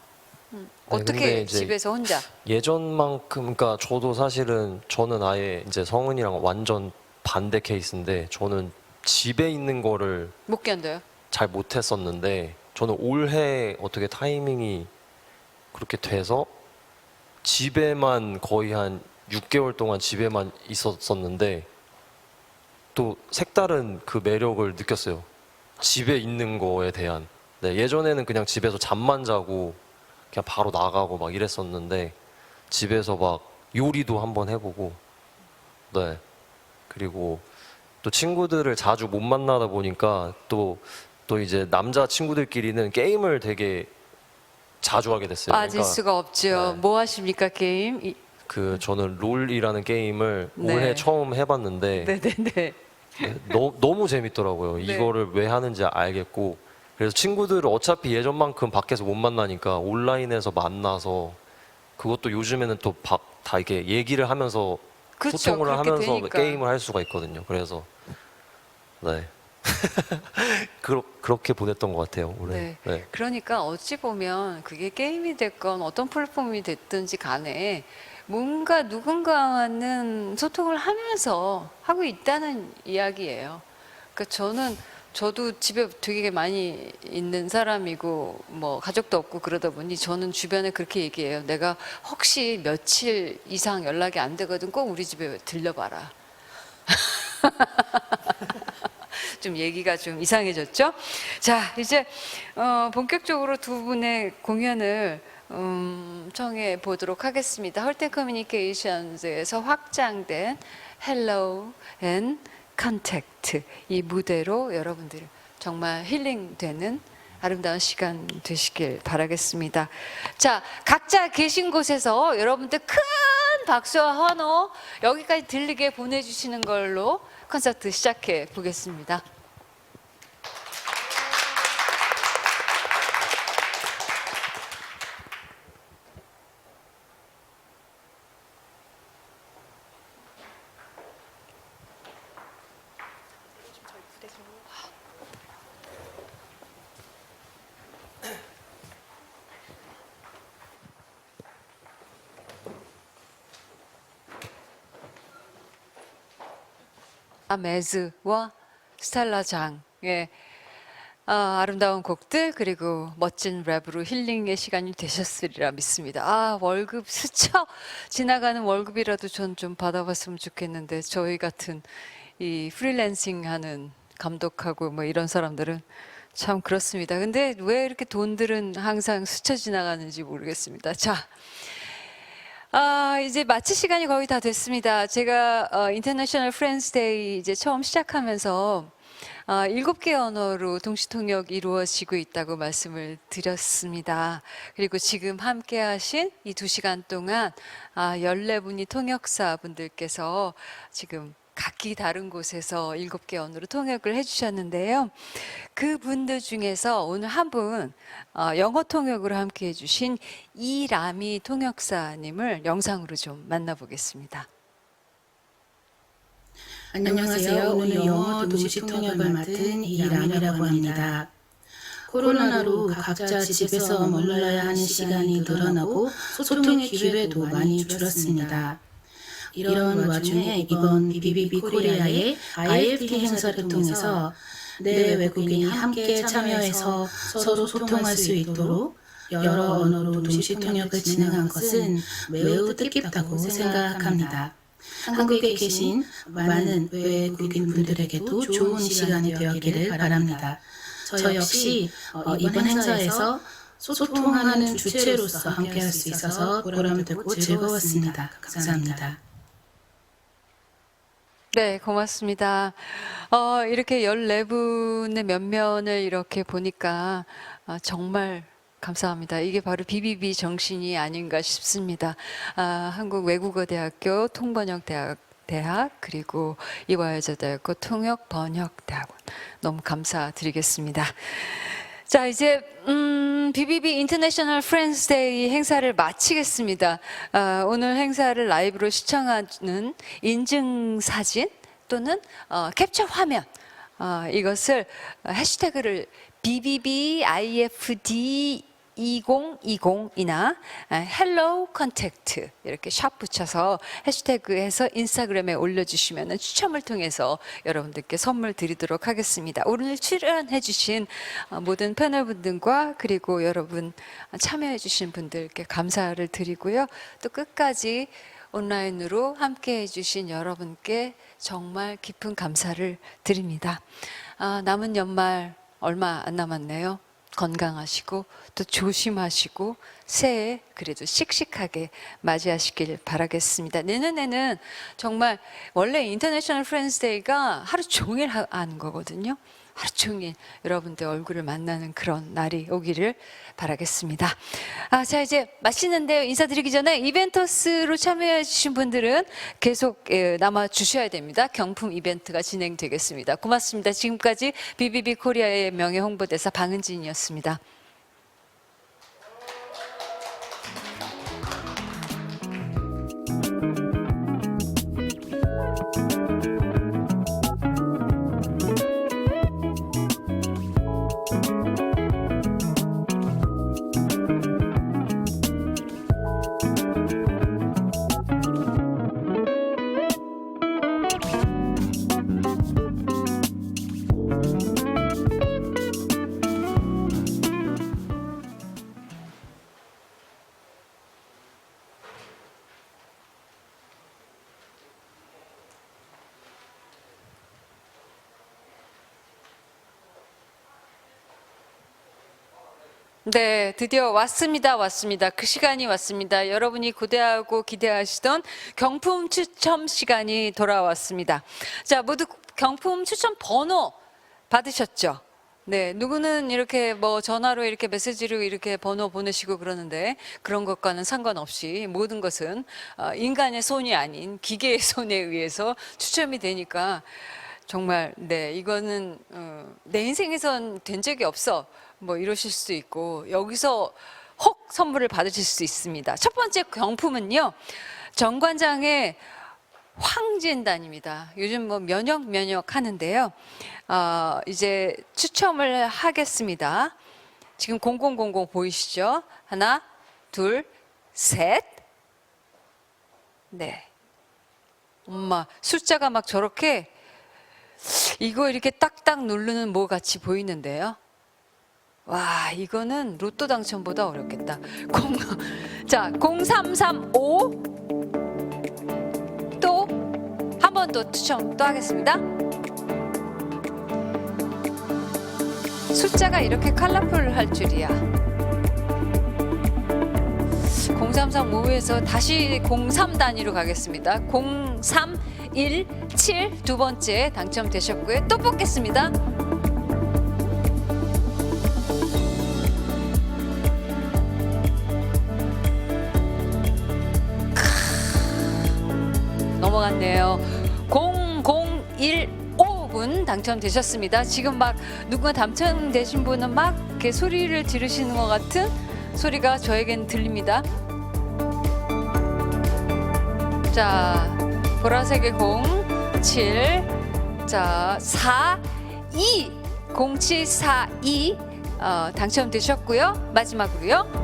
어떻게 집에서 혼자?
예전만큼 그러니까 저도 사실은 저는 아예 이제 성은이랑 완전 반대 케이스인데 저는 집에 있는 거를
못 견뎌요.
잘 못했었는데 저는 올해 어떻게 타이밍이 그렇게 돼서 집에만 거의 한 6개월 동안 집에만 있었었는데 또 색다른 그 매력을 느꼈어요. 집에 있는 거에 대한. 네, 예전에는 그냥 집에서 잠만 자고 그냥 바로 나가고 막 이랬었는데 집에서 막 요리도 한번 해보고 네. 그리고 또 친구들을 자주 못 만나다 보니까 또 이제 남자 친구들끼리는 게임을 되게 자주 하게 됐어요.
빠질 수가 없죠.
네.
뭐 하십니까 게임?
저는 롤이라는 게임을
네.
올해 처음 해봤는데
네네네.
너무 재밌더라고요.
네.
이거를 왜 하는지 알겠고 그래서 친구들을 어차피 예전만큼 밖에서 못 만나니까 온라인에서 만나서 그것도 요즘에는 또 다 이렇게 얘기를 하면서
그쵸,
소통을
그렇게
하면서
되니까.
게임을 할 수가 있거든요. 그래서 네. 그렇게 보냈던 것 같아요, 올해.
네.
네.
그러니까 어찌 보면 그게 게임이 됐건 어떤 플랫폼이 됐든지 간에 뭔가 누군가와는 소통을 하면서 하고 있다는 이야기예요. 그러니까 저도 집에 되게 많이 있는 사람이고 뭐 가족도 없고 그러다 보니 저는 주변에 그렇게 얘기해요. 내가 혹시 며칠 이상 연락이 안 되거든 꼭 우리 집에 들려봐라. 좀 얘기가 좀 이상해졌죠? 자, 이제 본격적으로 두 분의 공연을 청해 보도록 하겠습니다. 헐텐 커뮤니케이션즈에서 확장된 Hello and Contact 이 무대로 여러분들 정말 힐링되는 아름다운 시간 되시길 바라겠습니다. 자, 각자 계신 곳에서 여러분들 큰 박수와 환호 여기까지 들리게 보내주시는 걸로 콘서트 시작해 보겠습니다. 메즈와 스텔라 장의 아름다운 곡들 그리고 멋진 랩으로 힐링의 시간이 되셨으리라 믿습니다. 월급 스쳐 지나가는 월급이라도 전 좀 받아봤으면 좋겠는데 저희 같은 이 프리랜싱 하는 감독하고 뭐 이런 사람들은 참 그렇습니다. 근데 왜 이렇게 돈들은 항상 스쳐 지나가는지 모르겠습니다. 자, 이제 마칠 시간이 거의 다 됐습니다. 제가 인터내셔널 프렌즈 데이 이제 처음 시작하면서 7개 언어로 동시 통역이 이루어지고 있다고 말씀을 드렸습니다. 그리고 지금 함께 하신 이 2시간 동안 14분이 통역사분들께서 지금 각기 다른 곳에서 7개 언어로 통역을 해주셨는데요. 그 분들 중에서 오늘 한 분 영어 통역으로 함께 해주신 이라미 통역사님을 영상으로 좀 만나보겠습니다.
안녕하세요. 오늘 영어 동시 통역을 맡은 이라미라고 합니다. 코로나로 각자 집에서 머물러야 하는 시간이 늘어나고 소통의 기회도 많이 줄었습니다. 이런 와중에 이번 BBB 코리아의 IFT 행사를 통해서 내 외국인이 함께 참여해서 서로 소통할 수 있도록 여러 언어로 동시 통역을 진행한 것은 매우 뜻깊다고 생각합니다. 한국에 계신 많은 외국인 분들에게도 좋은 시간이 되었기를 바랍니다. 저 역시 이번 행사에서 소통하는 주체로서 함께할 수 있어서 보람되고 즐거웠습니다. 감사합니다.
네, 고맙습니다. 이렇게 14분의 면면을 이렇게 보니까 정말 감사합니다. 이게 바로 BBB 정신이 아닌가 싶습니다. 한국외국어대학교 통번역대학 그리고 이화여자대학교 통역번역대학원 너무 감사드리겠습니다. 자, 이제 BBB 인터내셔널 프렌즈 데이 행사를 마치겠습니다. 오늘 행사를 라이브로 시청하는 인증 사진 또는 캡처 화면 이것을 해시태그를 BBBIFD 2020이나 Hello Contact 이렇게 샵 붙여서 해시태그해서 인스타그램에 올려주시면 추첨을 통해서 여러분들께 선물 드리도록 하겠습니다. 오늘 출연해 주신 모든 패널분들과 그리고 여러분 참여해 주신 분들께 감사를 드리고요. 또 끝까지 온라인으로 함께해 주신 여러분께 정말 깊은 감사를 드립니다. 남은 연말 얼마 안 남았네요. 건강하시고 또 조심하시고 새해 그래도 씩씩하게 맞이하시길 바라겠습니다. 내년에는 정말 원래 인터내셔널 프렌즈 데이가 하루 종일 하는 거거든요. 하루 종일 여러분들 얼굴을 만나는 그런 날이 오기를 바라겠습니다. 자, 이제 마치는데요. 인사드리기 전에 이벤터스로 참여해 주신 분들은 계속 남아 주셔야 됩니다. 경품 이벤트가 진행되겠습니다. 고맙습니다. 지금까지 BBB 코리아의 명예 홍보대사 방은진이었습니다. 네, 드디어 왔습니다. 그 시간이 왔습니다. 여러분이 고대하고 기대하시던 경품 추첨 시간이 돌아왔습니다. 자, 모두 경품 추첨 번호 받으셨죠? 네, 누구는 이렇게 뭐 전화로 이렇게 메시지로 이렇게 번호 보내시고 그러는데 그런 것과는 상관없이 모든 것은 인간의 손이 아닌 기계의 손에 의해서 추첨이 되니까 정말 네, 이거는 내 인생에선 된 적이 없어. 뭐 이러실 수도 있고 여기서 혹 선물을 받으실 수 있습니다. 첫 번째 경품은요. 정관장의 황진단입니다. 요즘 뭐 면역 하는데요. 이제 추첨을 하겠습니다. 지금 0000 보이시죠? 하나, 둘, 셋. 네. 엄마 숫자가 막 저렇게 이거 이렇게 딱딱 누르는 뭐 같이 보이는데요. 와, 이거는 로또 당첨보다 어렵겠다. 0335 또 한 번 더 추첨 또 하겠습니다. 숫자가 이렇게 컬러풀할 줄이야. 0335에서 다시 03 단위로 가겠습니다. 0317 두 번째 당첨되셨고요. 또 뽑겠습니다. 넘어갔네요. 0015분 당첨되셨습니다. 지금 막 누군가 당첨되신 분은 막 이렇게 소리를 들으시는 것 같은 소리가 저에겐 들립니다. 자, 보라색의 07, 자, 42, 0742 당첨되셨고요. 마지막으로요.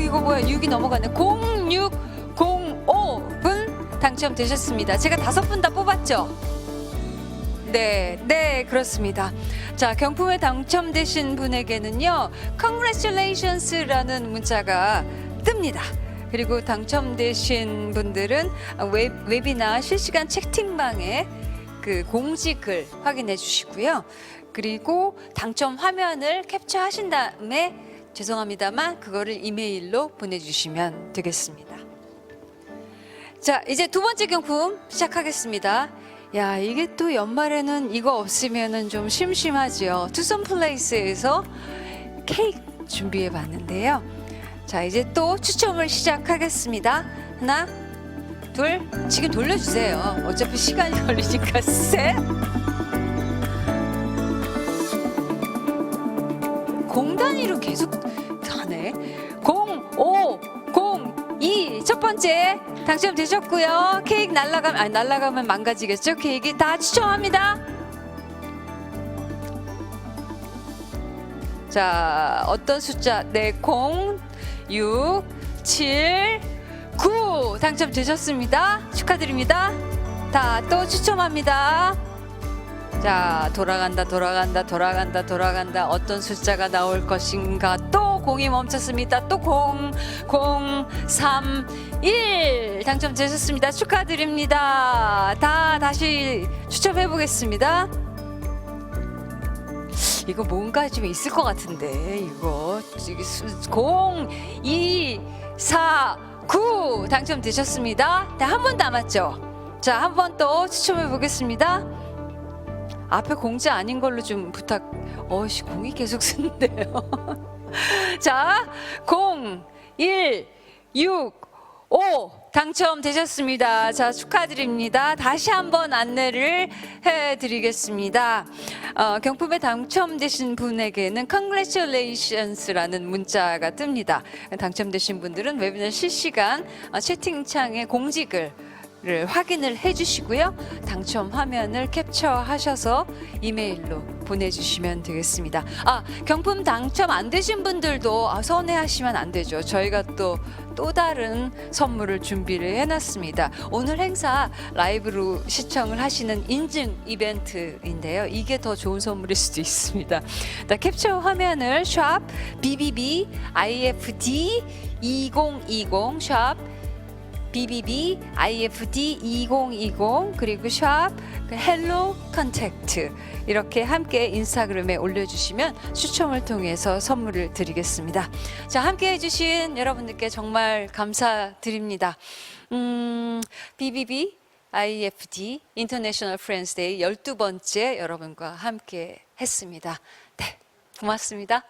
이거 뭐야? 6이 넘어가네. 0605분 당첨되셨습니다. 제가 5분 다 뽑았죠? 네, 그렇습니다. 자, 경품에 당첨되신 분에게는요, Congratulations라는 문자가 뜹니다. 그리고 당첨되신 분들은 웹이나 실시간 채팅방에 그 공지글 확인해 주시고요. 그리고 당첨 화면을 캡처하신 다음에 죄송합니다만 그거를 이메일로 보내주시면 되겠습니다. 자, 이제 두 번째 경품 시작하겠습니다. 야, 이게 또 연말에는 이거 없으면은 좀 심심하지요. 투썸 플레이스에서 케이크 준비해 봤는데요. 자, 이제 또 추첨을 시작하겠습니다. 하나, 둘, 지금 돌려주세요. 어차피 시간이 걸리니까. 셋. 공단위로 계속 하네. 0502 첫 번째 당첨되셨고요. 케이크 날아가면 망가지겠죠. 케이크 다 추첨합니다. 자, 어떤 숫자? 네, 0, 6, 7, 9 당첨되셨습니다. 축하드립니다. 다 또 추첨합니다. 자, 돌아간다. 어떤 숫자가 나올 것인가. 또 0이 멈췄습니다. 또 0, 3, 1 당첨되셨습니다. 축하드립니다. 다시 추첨해 보겠습니다. 이거 뭔가 좀 있을 것 같은데. 이거 0, 2, 4, 9 당첨되셨습니다. 한 분 남았죠? 자, 한 번 또 추첨해 보겠습니다. 앞에 공지 아닌 걸로 좀 부탁. 어이씨, 공이 계속 쓰는데요. 자, 0, 1, 6, 5 당첨되셨습니다. 자, 축하드립니다. 다시 한번 안내를 해드리겠습니다. 경품에 당첨되신 분에게는 Congratulations라는 문자가 뜹니다. 당첨되신 분들은 웨비나 실시간 채팅창에 공지글 를 확인을 해주시고요. 당첨 화면을 캡처하셔서 이메일로 보내주시면 되겠습니다. 경품 당첨 안 되신 분들도 서운해하시면 안 되죠. 저희가 또 다른 선물을 준비를 해놨습니다. 오늘 행사 라이브로 시청을 하시는 인증 이벤트인데요. 이게 더 좋은 선물일 수도 있습니다. 캡처 화면을 샵 BBB IFD 2020 샵 BBB IFD 2020 그리고 샵 헬로 컨택트 이렇게 함께 인스타그램에 올려주시면 추첨을 통해서 선물을 드리겠습니다. 자, 함께 해주신 여러분들께 정말 감사드립니다. BBB IFD 인터내셔널 프렌즈 데이 12번째 여러분과 함께 했습니다. 네, 고맙습니다.